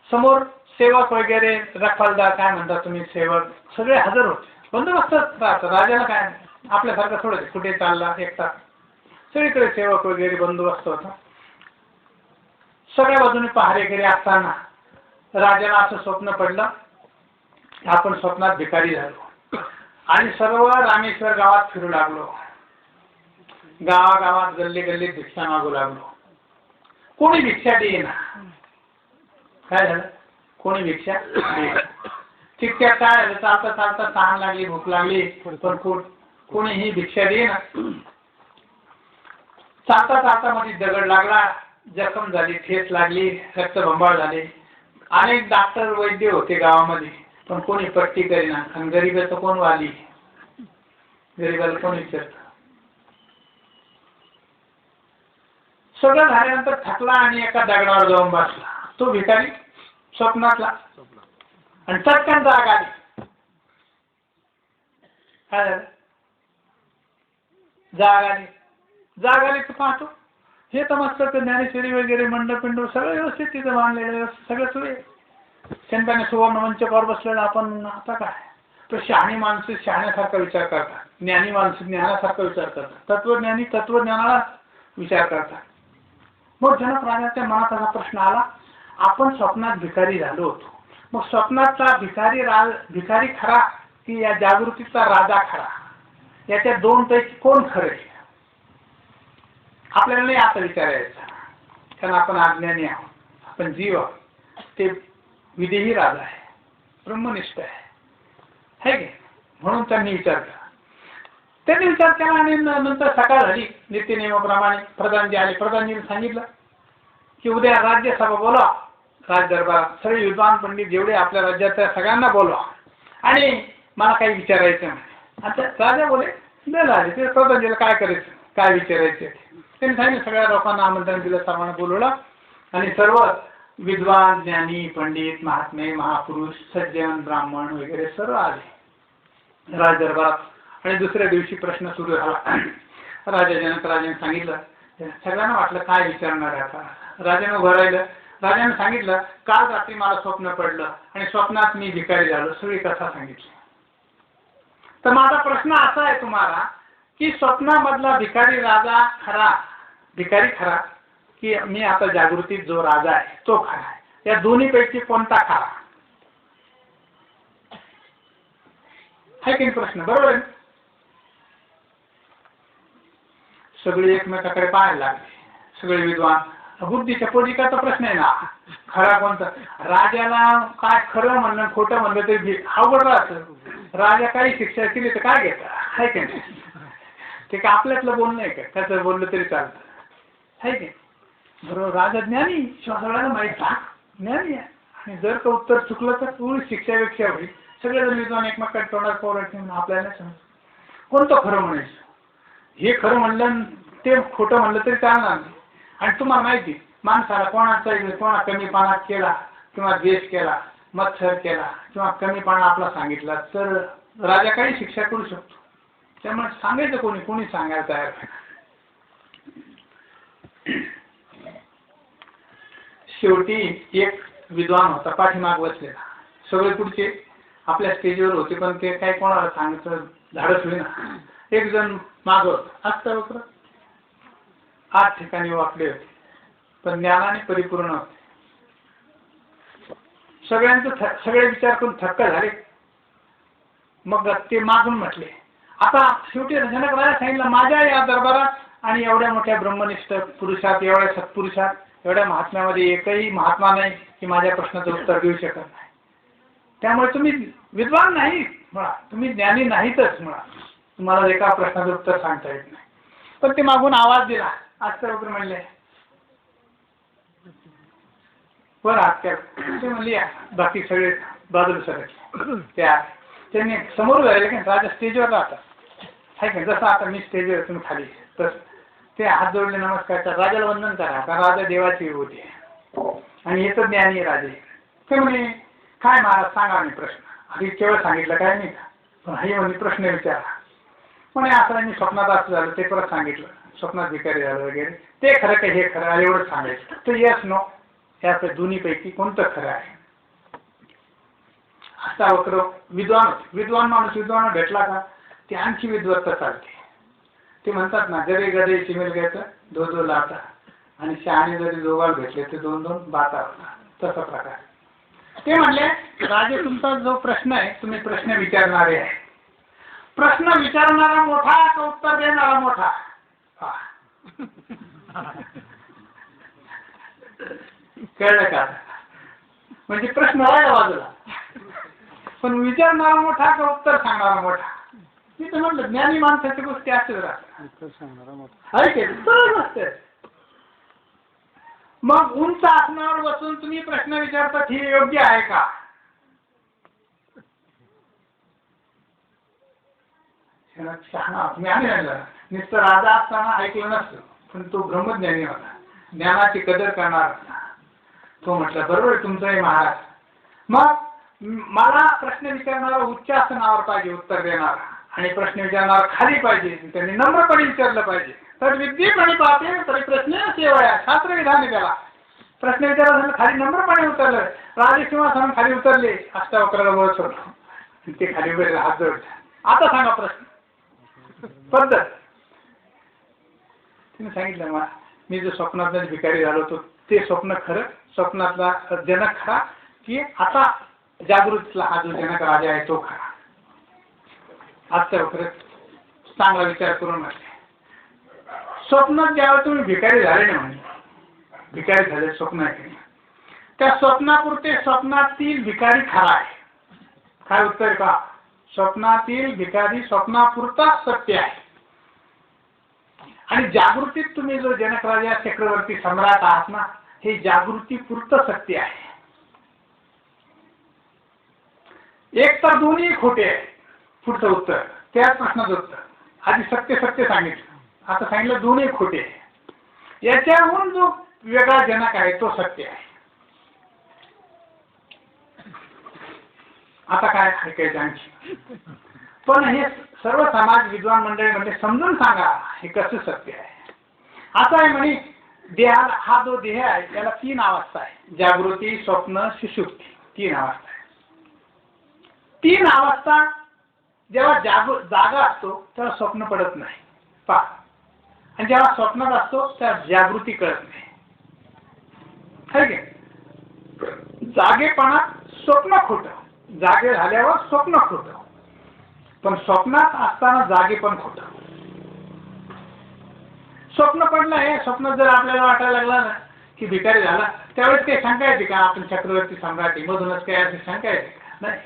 समोर सेवक वगैरे रखवालदार काय म्हणतात तुम्ही, सेवक सगळे हजर होते. बंदोबस्त राहतं. राजाला काय आपल्यासारखं थोडं कुठे चालला एकटा, सगळीकडे सेवक वगैरे बंदोबस्त होता. सगळ्या बाजूने पहारेकरी असताना राजाला असं स्वप्न पडलं, आपण स्वप्नात भिकारी झालो आणि सर्व रामेश्वर गावात फिरू लागलो. गावागावात गल्ली गल्लीत भिक्षा मागू लागलो. कोणी भिक्षा देईना. काय झालं? कोणी भिक्षा देईना. तितक्या काय झालं? चालता चालता तहान लागली, भूक लागली, पण कोणीही भिक्षा देईना. चालता चालता मध्ये दगड लागला, जखम झाली, ठेच लागली, रक्तबंबाळ झाले. अनेक डॉक्टर वैद्य होते गावामध्ये, पण कोणी पट्टी करीना. आणि गरीबाचं कोण वाली? गरीबाला कोण विचारत? सगळं झाल्यानंतर थकला आणि एका दगडावर जाऊन बसला. तो भिकारी स्वप्नातला आणि चटकन जाग आली. काय झालं? जाग आली तर पाहतो हे तर मस्त ज्ञानेश्वरी वगैरे मंडप सगळं व्यवस्थित तिथं बांधलेलं, सगळं सोय. शेणपाने सुवर्ण मंचकावर बसलेला. आपण आता काय, तो शहाणी माणसं शहाण्यासारखा विचार करतात, ज्ञानी माणसं ज्ञानासारखा विचार करतात, तत्वज्ञानी तत्वज्ञानाला विचार करतात. मग जनक राजाच्या मनात असा प्रश्न आला, आपण स्वप्नात भिकारी झालो होतो. मग स्वप्नातला भिकारी खरा की या जागृतीचा राजा खरा? याच्या दोन पैकी कोण खरे? आपल्याला नाही आता विचारायचं, कारण आपण अज्ञानी आहोत, आपण जीव आहोत. ते विदेही राजा आहे, ब्रह्मनिष्ठ आहे की. म्हणून त्यांनी विचार केला. त्यांनी विचार केला आणि नंतर सकाळ झाली. नीतिनियमाप्रमाणे प्रधानजी आले. प्रधानजीने सांगितलं की उद्या राज्यसभा बोलवा, राजदरबारात सगळे विद्वान पंडित जेवढे आपल्या राज्यात सगळ्यांना बोलवा आणि मला काही विचारायचं नाही. आता राजा बोले आले ते प्रधानजीला काय करायचं, काय विचारायचं. त्यांनी सांगितलं, सगळ्या लोकांना आमंत्रण दिलं, सर्वांना बोलवलं आणि सर्व विद्वान ज्ञानी पंडित महात्मे महापुरुष सज्जन ब्राह्मण वगैरे सर्व आले राजदरबारात. आणि दुसऱ्या दिवशी प्रश्न सुरू झाला. राजा जनक राजाने सांगितलं, सगळ्यांना वाटलं काय विचारणार आहे आता. राजाने उभं राहिलं. राजाने सांगितलं, काल रात्री मला स्वप्न पडलं आणि स्वप्नात मी भिकारी झालो. सगळी कथा सांगितली. तर माझा प्रश्न असा आहे तुम्हाला की स्वप्नामधला भिकारी राजा खरा, भिकारी खरा की मी आता जागृतीत जो राजा आहे तो खरा आहे? या दोन्हीपैकी कोणता खरा आहे की प्रश्न? बरोबर आहे. सगळे एकमेकाकडे पाहायला लागले, सगळे विद्वान. बुद्धीच्या पोलिकाचा प्रश्न आहे ना, खरा कोणता? राजाला काय खरं म्हणणं खोटं म्हणलं तरी अवघड राहतं. राजा काही शिक्षा केली तर काय घेतात, आहे की नाही? ते का आपल्यातलं बोलणं आहे का? त्याचं बोललं तरी चालतं, आहे की? बरोबर. राजा ज्ञानी, सगळ्याला माहीत ज्ञानी आहे. आणि जर का उत्तर चुकलं तर पूर्ण शिक्षापेक्षा होईल. सगळेजण विद्वान एकमेकात तोंडात पोराट म्हणून आपल्याला समज कोणतं खरं म्हणायचं. हे खरं म्हणलं ते खोटं म्हणलं तरी चालणार नाही. आणि तुम्हाला माहिती, माणसाला कोणा कमीपणा केला किंवा द्वेष केला, मत्सर केला किंवा कमीपणा आपला सांगितला तर राजा काही शिक्षा करू शकतो. त्यामुळे सांगायचं कोणी सांगायला तयार नाही. शेवटी एक विद्वान होता पाठीमाग बसलेला. सगळे पुढचे आपल्या स्टेजवर होते, पण ते काय कोणाला सांगायचं धाडस होईना. एक जण माग होता, असता वक्र 8 ठिकाणी वाकडे होते, पण ज्ञानाने परिपूर्ण होते. सगळे विचार करून थक्क झाले. मग ते मागून म्हटले, आता शेवटी जनक राजा सांगितलं, माझ्या या दरबारात आणि एवढ्या मोठ्या ब्रह्मनिष्ठ पुरुषात, एवढ्या सत्पुरुषात, एवढ्या महात्म्यामध्ये एकही महात्मा नाही की माझ्या प्रश्नाचं उत्तर देऊ शकत नाही. त्यामुळे तुम्ही विद्वान नाही म्हणा, तुम्ही ज्ञानी नाहीतच म्हणा, तुम्हाला एका प्रश्नाचं उत्तर सांगता येत नाही. पण ते मागून आवाज दिला. आजच्या वगैरे म्हणले बरं आजकाल ते म्हणले बाकी सगळे बाजूला सरकले. त्यांनी समोर झाले की राजा स्टेजवर राहतात आहे का, जसं आता मी स्टेजवर तुम्ही खाली, तर ते हात जोडले नमस्कार करा, राजाला वंदन करा, कारण राजा देवाची विभूती आहे आणि हे तर ज्ञानी राजे. ते म्हणे काय महाराज सांगा मी प्रश्न. आधी केवळ सांगितलं काय नाही का, पण हे म्हणे प्रश्न विचारा. म्हणे असं मी स्वप्नात असं झालं ते परत सांगितलं, स्वप्नात भिकारी झालं वगैरे, ते खरं काय हे खरं एवढंच सांगायचं. तर यस नो यापैकी दोन्हीपैकी कोणतं खरं आहे. असा वक्र विद्वान माणूस विद्वान भेटला का ते आणखी विद्वत्ता चालते. ते म्हणतात ना, गरे गरे चिमेल घ्यायचं दो लाटा आणि शहाणे जरी दोघाला भेटले ते 2-2 बाता होता, तसा प्रकार. ते म्हणले राजे तुमचा जो प्रश्न आहे तुम्ही प्रश्न विचारणारे आहे, प्रश्न विचारणारा मोठा का उत्तर देणारा मोठा. कळलं का? म्हणजे प्रश्न राहिला बाजूला, पण विचारणारा मोठा का उत्तर सांगणारा मोठा. मी तर म्हटलं ज्ञानी माणसाची गोष्टी असेल राहतात. मग उंच आसनावर बसून तुम्ही प्रश्न विचारता हे योग्य आहे का? नुसतं राजा असताना ऐकलं नसतं, पण तो ब्रह्मज्ञानी होता, ज्ञानाची कदर करणार होता. तो म्हटलं बरोबर तुमचं महाराज, मग मला प्रश्न विचारणारा उच्च आसनावर पाहिजे उत्तर देणारा, आणि प्रश्न विचारणारा खाली पाहिजे, त्यांनी नम्रपणे विचारलं पाहिजे. तर विद्येपणे पाहते तरी प्रश्न सेवया शास्त्र विधान त्याला प्रश्न विचारला खाली नम्रपणे उतरलं. राजे सिंहासन खाली उतरले, अष्टावक्राला बोलत सोडलो, ते खाली उभे हात जोडले. आता सांगा प्रश्न पद्धत. तिने सांगितलं मला मी जो स्वप्नातला भिकारी झालो होतो ते स्वप्न खरं, स्वप्नातला जनक खरा, की आता जागृतीतला हा जो जनक राजा आहे तो खरा. आजच्या वक्र चांगला विचार करून म्हटले, स्वप्नात ज्यावेळेस तुम्ही भिकारी झाले ना, म्हणजे भिकारी झाले स्वप्न आहे, त्या स्वप्नापुरते स्वप्नातील भिकारी खरा आहे. काय उत्तर का? स्वप्नातील भिकारी स्वप्नापुरता सत्य आहे, आणि जागृतीत तुम्ही जो जनक राजा चक्रवर्ती सम्राट आहात ना, हे जागृती पुरतं सत्य आहे. एक तर दोन्ही खोटे आहे. पुढचं उत्तर त्याच प्रश्नाचं उत्तर. आधी सत्य सांगितलं, आता सांगितलं दोन्ही खोटे आहे. याच्याहून जो वेगळा जनक आहे तो सत्य आहे. आता काय ऐकायचं आणखी, पण हे सर्व समाज विद्वान मंडळी म्हणजे समजून सांगा हे कसं सत्य आहे. असं आहे म्हणे, देहा हा जो देह आहे त्याला 3 अवस्था आहे, जागृती, स्वप्न, सुषुप्ती, 3 अवस्था आहे. 3 अवस्था जेव्हा जागा असतो तेव्हा स्वप्न पडत नाही पहा, आणि जेव्हा स्वप्नात असतो तेव्हा जागृती कळत नाही. जागेपणात स्वप्न खोटं, जागे झाल्यावर स्वप्न खोटं, पण स्वप्नात असताना जागे पण खोटं. स्वप्न पडलं हे स्वप्न जर आपल्याला वाटायला लागला ना की भिकारी झाला, त्यावेळेस काही शंका येते का आपण चक्रवर्ती सम्राट मधूनच काय अशी शंका येते का? नाही.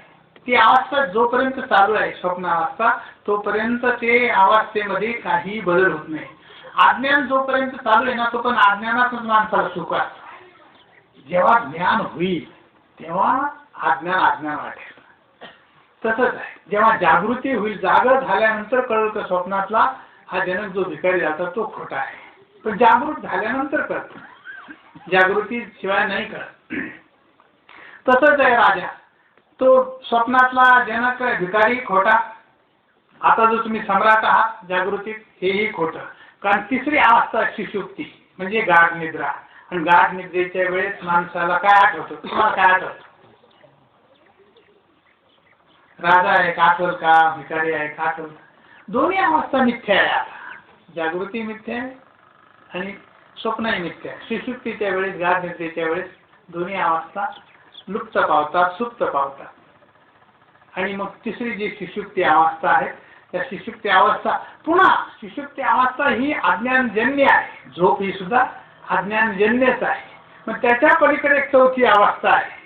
ती अवस्था जोपर्यंत चालू आहे स्वप्न अवस्था तोपर्यंत ते अवस्थेमध्ये काही बदल होत नाही. अज्ञान जोपर्यंत चालू आहे ना तो पण अज्ञानातच माणसाला सुख असतं. जेव्हा ज्ञान होईल तेव्हा अज्ञान वाटेल. तसंच आहे, जेव्हा जागृती होईल, जागर झाल्यानंतर कळतं स्वप्नातला हा जनक जो भिकारी झाला तो खोटा आहे, पण जागृत झाल्यानंतर कळतं, जागृती शिवाय नाही कळत. तसंच आहे राजा, तो स्वप्नातला जनक भिकारी खोटा, आता जो तुम्ही सम्राट आहात जागृतीत हेही खोटं. कारण तिसरी अवस्था सुषुप्ती म्हणजे गाढ निद्रा, आणि गाढ निद्रेच्या वेळेस माणसाला काय आठवतं? तुम्हाला काय आठवतं? राजा आहे का आठवल का, भिकारी आहे का आठवल? दोन्ही अवस्था मिथ्या आहे. आता जागृती मिथ्या आहे आणि स्वप्नही मिथ्या आहे. सुषुप्तीच्या वेळेस, गाढ निद्रेच्या वेळेस दोन्ही अवस्था लुप्त पावतात, सुप्त पावतात. आणि मग तिसरी जी सुषुप्ती अवस्था आहे, त्या सुषुप्ती अवस्था पुन्हा सुषुप्ती अवस्था ही अज्ञानजन्य आहे. झोप ही सुद्धा अज्ञानजन्यच आहे. मग त्याच्या पलीकडे एक चौथी अवस्था आहे,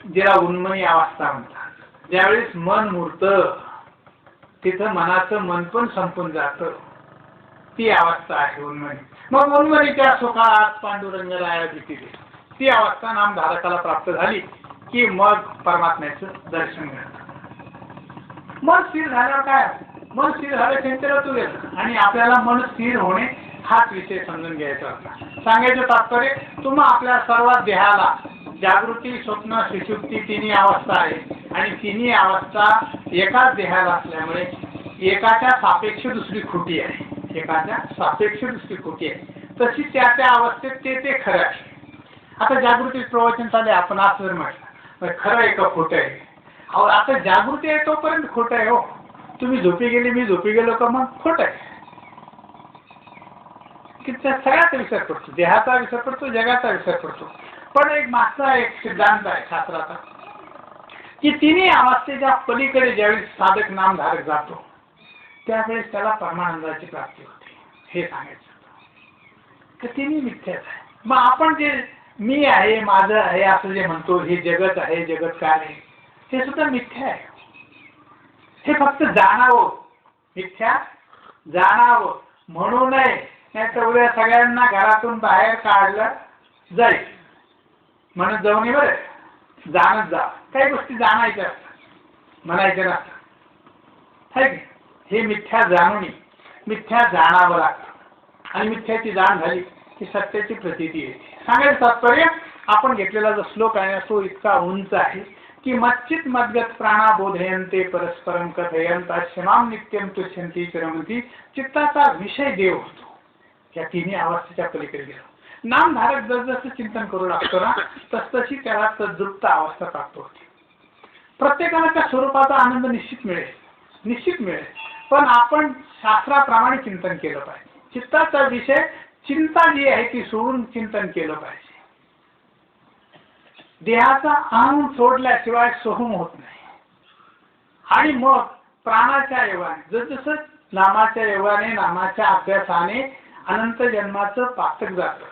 जिला उन्मनी अवस्था म्हणतात. ज्यावेळेस मन मूर्त, तिथं मनाचं मन पण संपून जातं, ती अवस्था आहे उन्मनी. मग उन्मनीच्या सुखात पांडुरंगराया भीती देतो. ती अवस्था नामधारकाला प्राप्त झाली की मग परमात्म्याचं दर्शन घडतं. मन स्थिर झाल्यावर काय, मन स्थिर झालं चंचलत्व गेलं आणि आपल्याला मन स्थिर होणे हाच विषय समजून घ्यायचा होता. सांगायचं तात्पर्य, तुम्हा आपल्या सर्व देहाला जागृती, स्वप्न, सुषुप्ती तिन्ही अवस्था आहे आणि तिन्ही अवस्था एकाच देहाला असल्यामुळे एकाच्या सापेक्ष दुसरी खोटी आहे. एकाच्या सापेक्ष दुसरी खोटी आहे. तशी त्या त्या अवस्थेत ते खरं आहे. आता जागृती प्रवचन चालले, आपण असं जर म्हटलं खरं आहे का खोटं आहे? अहो, आता जागृती आहे तोपर्यंत खोटं आहे. हो, तुम्ही झोपी गेली, मी झोपी गेलो का मग खोटं आहे. की त्या सगळ्याचा विचार करतो, देहाचा विचार करतो, जगाचा विचार करतो. पण एक मागचा एक सिद्धांत आहे शास्त्राचा की तिन्ही अवस्थेच्या पलीकडे ज्यावेळेस साधक नामधारक जातो त्यावेळेस त्याला परमानंदाची प्राप्ती होते. हे सांगायचं तर तिन्ही मिथ्याच आहे. मग आपण जे मी आहे, माझं आहे असं जे म्हणतो, हे जगत आहे, जगत काय आहे, हे सुद्धा मिथ्या आहे. हे फक्त जाणावं, मिथ्या जाणावं म्हणू नये, नाही तर उद्या सगळ्यांना घरातून बाहेर काढलं जाईल. म्हणत जाऊ नये, बरं जाणत जा. काही गोष्टी जाणायच्या असतात, म्हणायच्या नसतात. हे मिथ्या जाणून मिथ्या जाणावं लागतं आणि मिथ्याची जाण झाली की सत्याची प्रतीती येते. सांगायचं तात्पर्य, आपण घेतलेला जो श्लोक आहे तो इतका उंच आहे की मच्चित मद्गत प्राणा बोधयन्ते परस्परम कथयन्त क्षमाम नित्यम तुष्यन्ति चिरमती. चित्ताचा विषय देव होतो, या तिन्ही अवस्थेच्या पलीकडे गेलो. नामधारक जसं चिंतन करू लागतो ना, तसतशी त्याला तद्रुप्त अवस्था प्राप्त होते. प्रत्येकाला त्या स्वरूपाचा आनंद निश्चित मिळेल, निश्चित मिळेल. पण आपण शास्त्राप्रमाणे चिंतन केलं पाहिजे. चित्ताचा विषय चिंता जी आहे ती सोडून चिंतन केलं पाहिजे. देहाचा अहम सोडल्याशिवाय सोहम होत नाही. आणि मग प्राणाच्या योगाने, जसं नामाच्या योगाने, नामाच्या अभ्यासाने अनंत जन्माचं पातक जातं.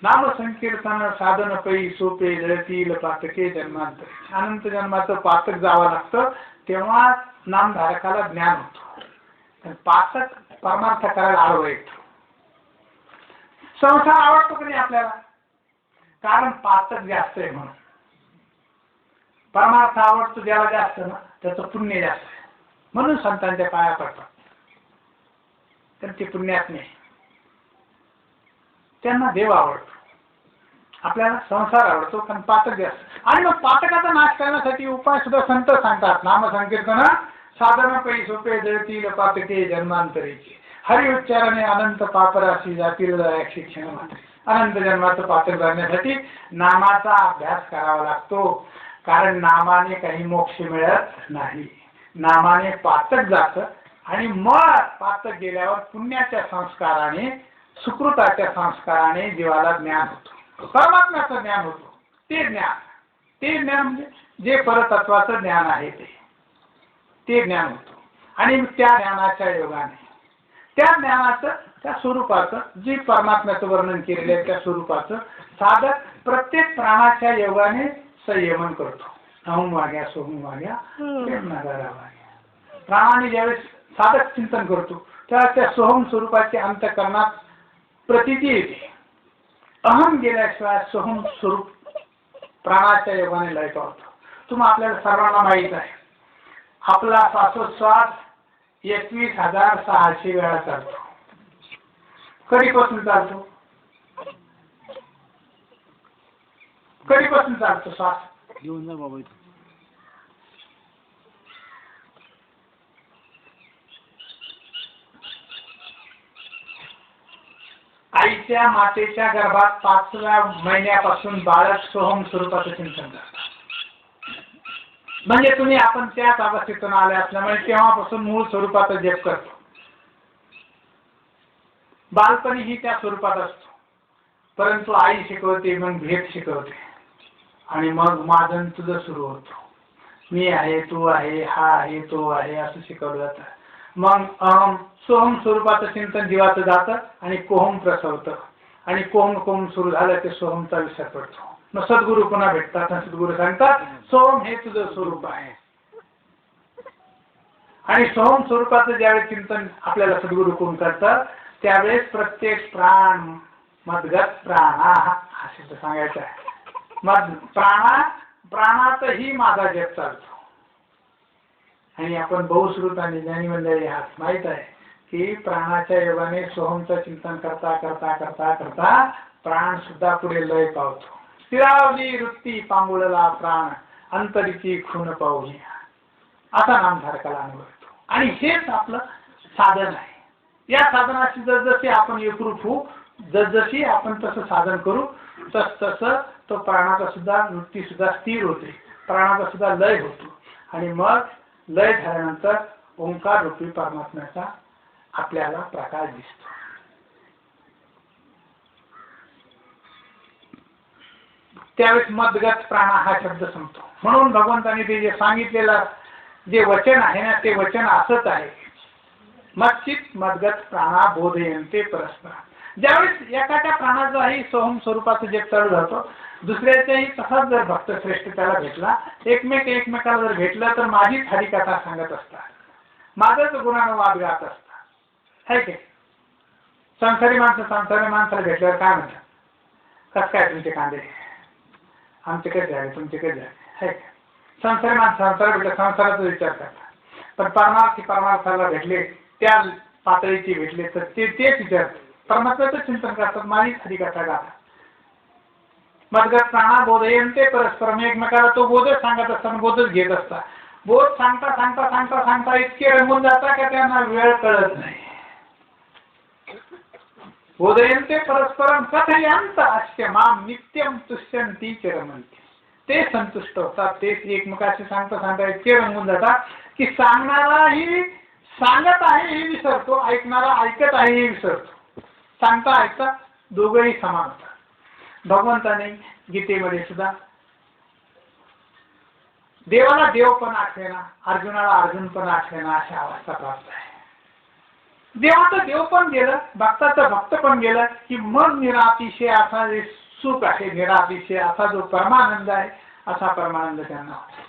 नाम संकीर्तन साधन पै सोपे जळतील पातके जन्मांतर. अनंत जन्माचं पातक जावं लागतं, तेव्हा नामधारकाला ज्ञान होतं. पातक परमार्थ करायला आडवं येतो. संसार आवडतो कधी आपल्याला, कारण पातक जास्त आहे म्हणून. परमार्थ आवडतो ज्याला जास्त ना, त्याचं पुण्य जास्त आहे म्हणून संतांच्या पाया पडतात. तर ते पुण्यात नाही, त्यांना देव आवडतो, आपल्याला संसार आवडतो, कारण पातक जास्त. आणि मग पातकाचा नाश करण्यासाठी उपाय सुद्धा संत सांगतात. नाम संकीर्तन साधन पै सोपे जळतील पातके जन्मांतरीचे. हरि उच्चाराने अनंत पापराशी जातील शिक्षण मात्र. अनंत जन्माचं पातक जाण्यासाठी नामाचा अभ्यास करावा लागतो, कारण नामाने काही मोक्ष मिळत नाही. नामाने पातक जातं आणि मग पातक गेल्यावर पुण्याच्या संस्काराने, सुकृताच्या संस्काराने जीवाला ज्ञान होतो, परमात्म्याचं ज्ञान होतो. ते ज्ञान म्हणजे जे परतत्वाचं ज्ञान आहे ते ज्ञान होतं. आणि त्या ज्ञानाच्या योगाने, त्या ज्ञानाचं, त्या स्वरूपाचं, जे परमात्म्याचं वर्णन केलेलं आहे त्या स्वरूपाचं साधक प्रत्येक प्राणाच्या योगाने संयमन करतो. अहम वाग्या सोहम वाग्या नगारा वाग्या. प्राणाने ज्यावेळेस साधक चिंतन करतो तेव्हा त्या सोहम स्वरूपाची अंतःकरणात प्रतीती येते. अहम गेल्याशिवाय सोहम स्वरूप प्राणाच्या योगाने लय पावतो. तुम्हाला आपल्याला सर्वांना माहीत आहे, आपला श्वासोच्छ्वास 21,600 वेळा चालतो. कधीपासून चालतो? कधीपासून चालतो श्वास? घेऊन जा बाबा. आईच्या मातेच्या गर्भात 5व्या महिन्यापासून बाळक सोहम स्वरूपाचं चिंतन करतात. म्हणजे तुम्ही आपण त्याच अवस्थेतून आले असल्यामुळे तेव्हापासून मूळ स्वरूपाचा जप करतो. बालपणी ही त्या स्वरूपात असतो, परंतु आई शिकवते, मग भेद शिकवते. आणि मग माझं आणि तुझं सुरू होतो. मी आहे, तू आहे, हा आहे, तो आहे असं शिकवलं जातं. मग अहम सोहम स्वरूपाचं चिंतन जीवाचं जातं आणि कोहम प्रसवतं आणि कोहम कोहम सुरू झालं ते सोहमचा विसर पडतो. मग सद्गुरू पुन्हा भेटतात आणि सद्गुरू सांगतात सोहम हे तुझं स्वरूप आहे. आणि सोहम स्वरूपाचं ज्यावेळेस चिंतन आपल्याला सद्गुरू कोण करतात त्यावेळेस प्रत्येक प्राण मदगत प्राणा हा शब्द सांगायचा आहे. मग प्राणातही माझा जग चालतो. आणि आपण बहुश्रुत आणि ज्ञानी मंडळी आहात, माहित आहे की प्राणाच्या योगाने सोहमचं चिंतन करता करता करता करता प्राण सुद्धा पुढे लय पावतो. स्थिरावली वृत्ती पांगुळला प्राण अंतरीची खून पाहुनी असा नामधारकाला अनुभव येतो. आणि हेच आपलं साधन आहे. या साधनाशी जसजशी आपण एकरूप होऊ, जसजशी आपण तसं साधन करू तसं तो प्राणाचा सुद्धा वृत्ती सुद्धा स्थिर होते, प्राणाचा सुद्धा लय होतो. आणि मग लय झाल्यानंतर ओंकार रूपी परमात्म्याचा आपल्याला प्रकाश दिसतो. त्यावेळेस मदगत प्राणा हा शब्द संपतो. म्हणून भगवंतांनी ते जे सांगितलेलं जे वचन आहे ना ते वचन असंच आहे. मच्चित मदगत प्राणा बोधयन्ते परस्पर. ज्यावेळेस एकाच्या प्राणाचाही सोहम स्वरूपाचं जग चालू जातो, दुसऱ्याच्याही तसाच जर भक्त श्रेष्ठ त्याला भेटला, एकमेकाला जर भेटलं तर माझीच हरिकथा सांगत असतात, माझंच गुणानं वाद गात असतात. है की संसारी माणसाला भेटल्यावर काय म्हणतात, कस काय तुमचे कांदे, आमचे कधी झाले, तुमचे कधी झाले. है का संसारी संसार भेटले संसाराचा विचार करतात. पण परमार्थाला भेटले त्या पातळीचे भेटले तर तेच विचारतात, परमात्म्याचं चिंतन करतात, माझीच हरिकथा गातात. मदगत प्राणा बोधयन्ते परस्परम. एकमेकाला तो बोधच सांगत असताना बोधच घेत असतात. बोध सांगता सांगता सांगता सांगता इतके रंगून जातात की त्यांना वेळ कळत नाही. बोधयन्ते परस्परम कथयन्त अस्य माम नित्यम तुष्यन्ति च रमन्ति. ते संतुष्ट होतात, तेच एकमेकाशी सांगता सांगता इतके रंगून जातात की सांगणाराही सांगत आहे हे विसरतो, ऐकणारा ऐकत आहे हे विसरतो. सांगता ऐकता दोघंही समान होतात. भगवंताने गीतेमध्ये सुद्धा देवाला देव पण आठवेना, अर्जुनाला अर्जुन पण आठवेना अशा अवस्था प्राप्त आहे. देवाचं देव पण गेलं, भक्ताचं भक्त पण गेलं की मग निरातिशय असा जे सुख आहे, निरातिशय असा जो परमानंद आहे असा परमानंद त्यांना होतो.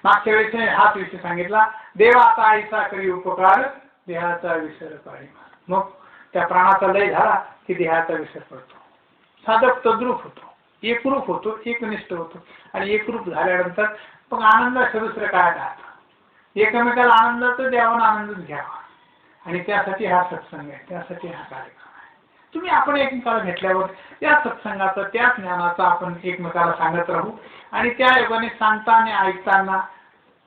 मागच्या वेळेस हाच विषय सांगितला, देवाचा आईचा करी उपकार देहाचा विसर पाळी. मग त्या प्राणाचा लय झाला की देहाचा विसर पडतो. साधक तद्रूप होतो, एकरूप होतो, एकनिष्ठ होतो. आणि एकरूप झाल्यानंतर मग आनंदाचं दुसरं काय राहतं. एकमेकाला आनंदाचं द्यावा, आनंदच घ्यावा. आणि त्यासाठी हा सत्संग आहे, त्यासाठी हा कार्यक्रम आहे. तुम्ही आपण एकमेकाला भेटल्यावर त्या सत्संगाचं त्या ज्ञानाचा आपण एकमेकाला सांगत राहू. आणि त्या योगाने सांगता आणि ऐकताना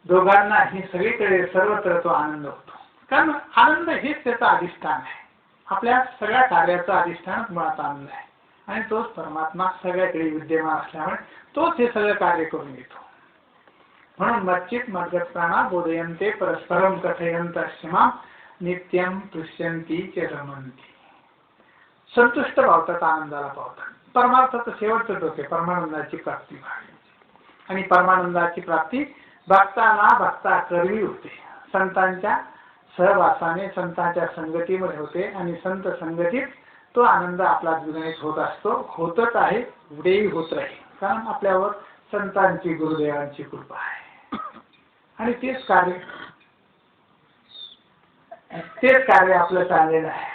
दोघांना ही सगळीकडे सर्वत्र तो आनंद होतो. कारण आनंद हेच त्याचं अधिष्ठान आहे. आपल्या सगळ्या कार्याचं अधिष्ठानच मुळात आनंद आहे. आणि तोच परमात्मा सगळ्याकडे विद्यमान असल्यामुळे तोच हे सगळं कार्य करून घेतो. म्हणून मच्चित मदगत प्राणा बोधयन्ते परस्परम कथयन्त अस्य माम नित्यम तुष्यन्ति च रमन्ति. संतुष्ट पावतात, आनंदाला पावतात. परमार्थाचं शेवटचं टोक परमानंदाची प्राप्ती व्हावी. आणि परमानंदाची प्राप्ती भक्ता करवी होते. संतांच्या सहवासाने, संतांच्या संगतीमध्ये होते. आणि संत संगतीत तो आनंद आपला द्विगुणित होत असतो, होतच आहे, पुढेही होत राहील. कारण आपल्यावर संतांची, गुरुदेवांची कृपा आहे. आणि तेच कार्य आपलं चाललेलं आहे.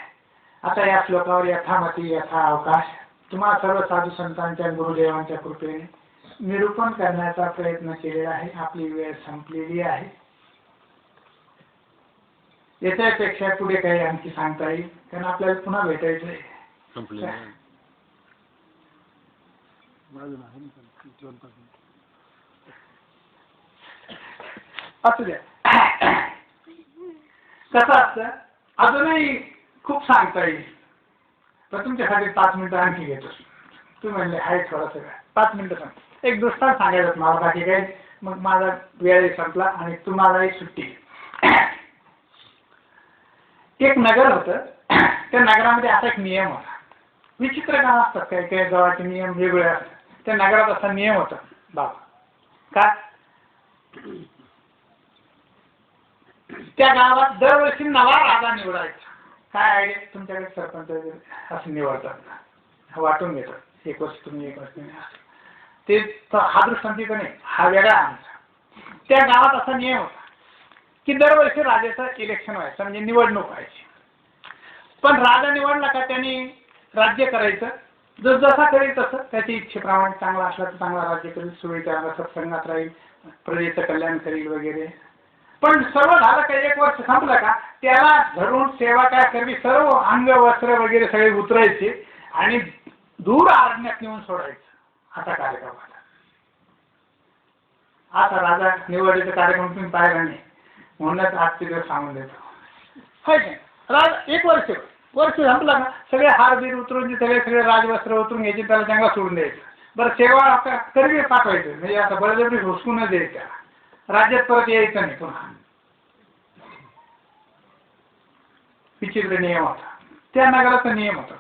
आता या श्लोकावर यथामती यथा अवकाश तुम्हा सर्व साधू संतांच्या, गुरुदेवांच्या कृपेने निरूपण करण्याचा प्रयत्न केलेला आहे. आपली वेळ संपलेली आहे. याच्यापेक्षा पुढे काही आणखी सांगता येईल, कारण आपल्याला पुन्हा भेटायचं आहे. असू द्या. कसं असतं, अजूनही खूप सांगता येईल, तर तुमच्यासाठी 5 मिनिटं आणखी घेतो. तुम्ही म्हणले आहे थोडंसं काय, 5 मिनिटं सांग. एक दृष्टांत सांगायचं मला, बाकी काय. मग माझा वेळ संपला आणि तुम्हालाही सुट्टी. एक नगर होतं. त्या नगरामध्ये असा एक नियम होता. विचित्र काम असतात, काही काही गावाचे नियम वेगवेगळे असतात. त्या नगरात असा नियम होता बाबा काय, त्या गावात दरवर्षी नवा राजा निवडायचा. काय आयडिया तुमच्याकडे सरपंच वगैरे असं निवडतात, वाटून घेतात, 1 वर्ष तुम्ही 1 वर्ष तुम्ही, ते हा दृष्टांतिक नाही, हा वेगळा आमचा. त्या गावात असा नियम होता की दरवर्षी राजाचं इलेक्शन व्हायचं, म्हणजे निवडणूक व्हायची. पण राजा निवडला का त्यांनी राज्य करायचं, जसा करेल तसं, त्याच्या इच्छेप्रमाणे. चांगला असला तर चांगला राज्य करेल, सुविधा सत्संगात राहील, प्रजेचं कल्याण करेल वगैरे. पण सर्व झालं का 1 वर्ष संपलं का त्याला धरून सेवा काय करावी, सर्व अंग वस्त्र वगैरे सगळे उतरायचे आणि दूर अरण्यात नेऊन सोडायचं. असा कार्यक्रम होता. असा राजा निवडीचा कार्यक्रम तुम्ही पाहिला नाही, म्हणूनच आजचे दिवस सांगून देतो. राजा 1 वर्ष संपला ना सगळे हार बीर उतरून सगळे राजवस्त्र उतरून घ्यायचे, त्याला जंगलात सोडून द्यायचं. बरं सेवा करवी पाठवायचं, म्हणजे असं बळजबरी हुसकूनच द्यायचं, राज्यात परत यायचं नाही पुन्हा. विचित्र नियम होता, त्या नगराचा नियम होता.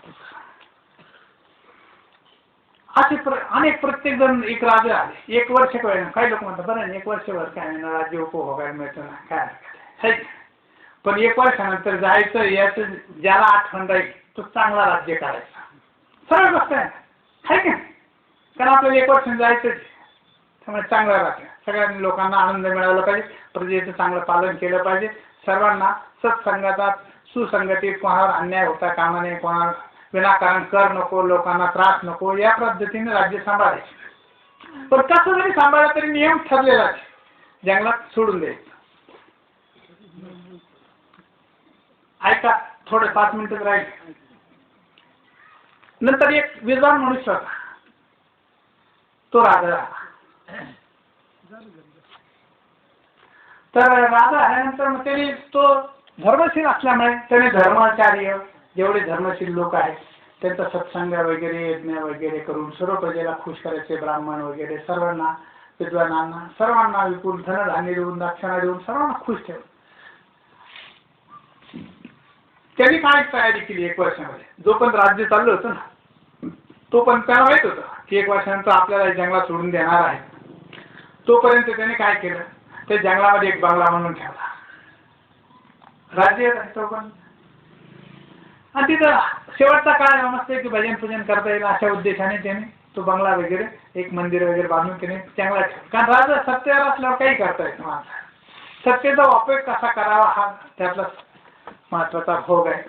असे अनेक प्रत्येक जण एक राजा आले, 1 वर्ष काही लोक म्हणतात बरं 1 वर्षभर काय ना राज्य उपभोगायला मिळतं ना, काय. पण 1 वर्षानंतर जायचं, याचं ज्याला आठवण राहील तो चांगला राज्य करायचा. सरळ गोष्ट आहे का, कारण आपल्याला 1 वर्ष जायचंच, त्यामुळे चांगलं राज्य. सगळ्या लोकांना आनंद मिळाला पाहिजे, प्रजेचं चांगलं पालन केलं पाहिजे, सर्वांना सत्संगतात सुसंगतीत, कोणावर अन्याय होता कामा नये, कोणावर विनाकारण कर नको, लोकांना त्रास नको, या पद्धतीने राज्य सांभाळायचे. पण कसं जरी सांभाळलं तरी नियम ठरलेला आहे, जंगलात सोडून द्यायचं. ऐका थोडे 5 मिनिटं राहील. नंतर एक विद्वान मनुष्य होता, तो राजा. तर राजा आल्यानंतर मग त्याने तो धर्मशील असल्यामुळे त्याने धर्माचार्य जेवढे धर्मशील लोक आहेत त्यांचा सत्संग वगैरे यज्ञ वगैरे करून सर्व प्रजेला खुश करायचे, ब्राह्मण वगैरे सर्वांना, विद्वानांना सर्वांना विपुल धनधान्य देऊन, दक्षिणा देऊन सर्वांना खुश ठेवून त्यांनी काय तयारी केली. 1 वर्षामध्ये जो पण राज्य चाललं होतं ना, तो पण त्याला माहित होतं की 1 वर्षानंतर आपल्याला जंगलात सोडून देणार आहे. तोपर्यंत त्याने काय केलं, त्या जंगलामध्ये एक बंगला म्हणून ठेवला, राज्य तो पण. आणि तिथं शेवटचा काळ मस्त की भजन पूजन करता येईल अशा उद्देशाने त्याने तो बंगला वगैरे, एक मंदिर वगैरे बांधून त्याने जंगलात ठेवला. कारण राजा सत्तेवर असल्यावर काही करता येत माणसा, सत्तेचा वापर कसा करावा हा त्यातला महत्वाचा भोग आहे.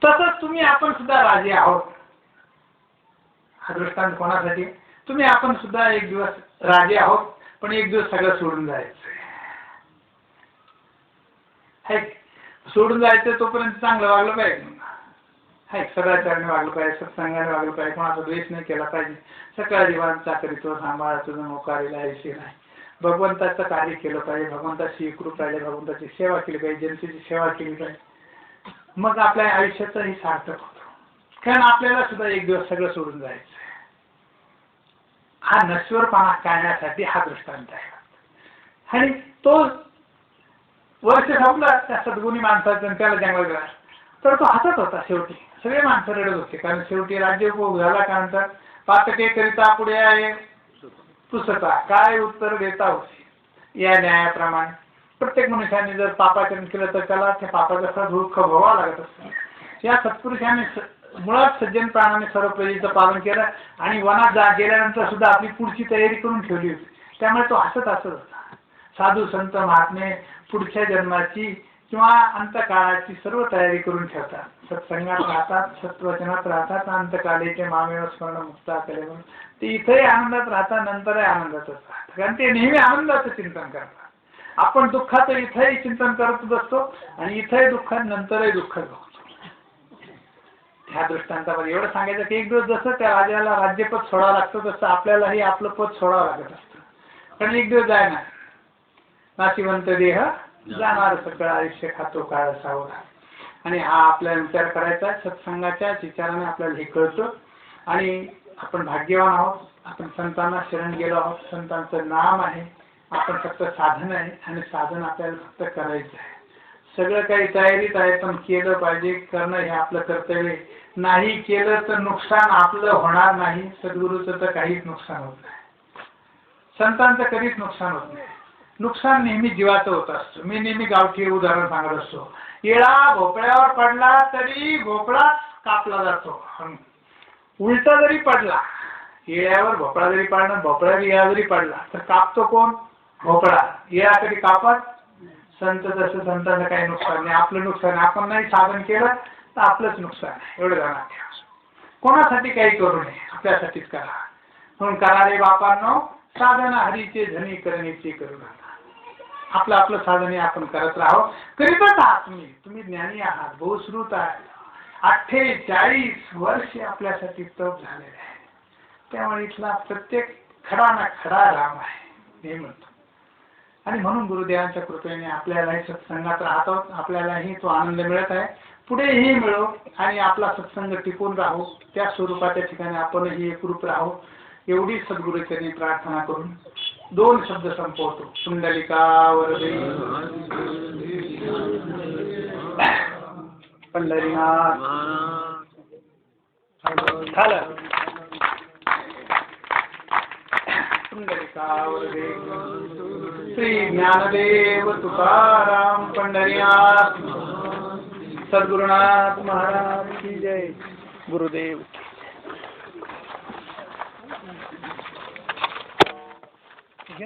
तसंच तुम्ही आपण सुद्धा राजे आहोत. हा दृष्टांत कोणासाठी, तुम्ही आपण सुद्धा एक दिवस राजे आहोत, पण एक दिवस सगळं सोडून जायचं. सोडून जायचं तोपर्यंत चांगलं वागलं पाहिजे, सदाचाराने वागलं पाहिजे, सत्संगाने वागलं पाहिजे, कोणाचा द्वेष नाही केला पाहिजे, सकाळ दिवाण चाकरीतो सांभाळा तुझं नोकरीला यायची नाही, भगवंताचं कार्य केलं पाहिजे, भगवंताची एकरूप राहिले, भगवंताची सेवा केली पाहिजे, जनतेची सेवा केली पाहिजे. मग आपल्या आयुष्याचंही सार्थक होतं. कारण आपल्याला सुद्धा एक दिवस सगळं सोडून जायचं. हा नश्वरपणा टाळण्यासाठी हा दृष्टांत आहे. आणि तो वर्ष संपला त्या सद्गुणी माणसाचं, त्याला जंगल गेला तर तो हसत होता. शेवटी सगळे माणसं रडत होते, कारण शेवटी राज्य उपभोग झाला. त्यानंतर पातके करिता पुढे आहे पुसता, काय उत्तर देता होते या न्यायाप्रमाणे. प्रत्येक मनुष्याने जर पापाचरण केलं तर त्याला त्या पापाचा दुःख भोगावं लागत असतं. या सत्पुरुषाने मुळात सज्जन प्राणाने सर्व प्रजेचं पालन केलं आणि वनात गेल्यानंतर सुद्धा आपली पुढची तयारी करून ठेवली होती. त्यामुळे तो हसत होता. साधू संत महात्मे पुढच्या जन्माची किंवा अंतकाळाची सर्व तयारी करून ठेवतात. सत्संगात राहतात, सत्वचनात राहतात, अंतकाळीचे मामेव स्मरण मुक्ता केले म्हणून ते इथेही आनंदात राहतात, नंतरही आनंदातच राहतात. कारण ते नेहमी आनंदाचं चिंतन करतात. आपण दुःखाचं इथंही चिंतन करत असतो आणि इथंही दुःख, नंतरही दुःख होतो. ह्या दृष्टांतामध्ये एवढं सांगायचं की एक दिवस जसं त्या राजाला राज्यपद सोडावं लागतं तसं आपल्यालाही आपलं पद सोडावं लागत असतं. कारण एक दिवस जाय ना, नाशिवंत देह जाणार सगळं आयुष्य खातो काळ सावरा. आणि हा आपल्याला विचार करायचा सत्संगाच्या विचाराने आपल्याला हे कळतं. आणि आपण भाग्यवान आहोत, आपण संतांना शरण गेलो आहोत, संतांचं नाम आहे, आपण फक्त साधन आहे आणि साधन आपल्याला फक्त करायचं आहे. सगळं काही तयारीत आहे, पण केलं पाहिजे. करणं हे आपलं कर्तव्य आहे. नाही केलं तर नुकसान आपलं होणार नाही. सद्गुरूचं तर काहीच नुकसान होत नाही. संतांचं कधीच नुकसान होत नाही. नुकसान नेहमी जीवाचं होत असतं. मी नेहमी गावठी उदाहरण सांगत असतो. येळा भोपळ्यावर पडला तरी भोपळाच कापला जातो. उलटा जरी पडला, येळ्यावर भोपळा जरी पडला, भोपळ्यावर येळा जरी पडला, तर कापतो कोण? भोपळा. येळा कधी कापत? संत. तसं संतांचं काही नुकसान नाही. आपलं नुकसान. आपण नाही साधन केलं तर आपलंच नुकसान आहे. एवढं जाणार ठेवा. कोणासाठी काही करू नये, आपल्यासाठीच करा. म्हणून करा रे बापांनो, साधन हरीचे धनी करणेचे करू नका. आपलं आपलं साधने आपण करत राहो. करीतच आहात. तुम्ही ज्ञानी आहात, बहुश्रुत आहात. 48 वर्ष आपल्यासाठी तप झालेले आहे. त्यामुळे इथला प्रत्येक खडा ना खडा राम आहे, हे म्हणतो. आणि म्हणून गुरुदेवांच्या कृपेने आपल्यालाही सत्संगात राहतो. आपल्यालाही तो आनंद मिळत आहे. पुढेही मिळो आणि आपला सत्संग टिकून राहू. त्या स्वरूपाच्या ठिकाणी आपणही एकरूप राहू, एवढी सद्गुरूचरणी प्रार्थना करून 2 शब्द संपवतो. पुंडलिका वरदे पंढरीनाथ झालं. पुंडलिका वरदे श्री ज्ञानदेव तुकाराम पंढरीनाथ सद्गुरुनाथ महाराज की जय. गुरुदेव की जय.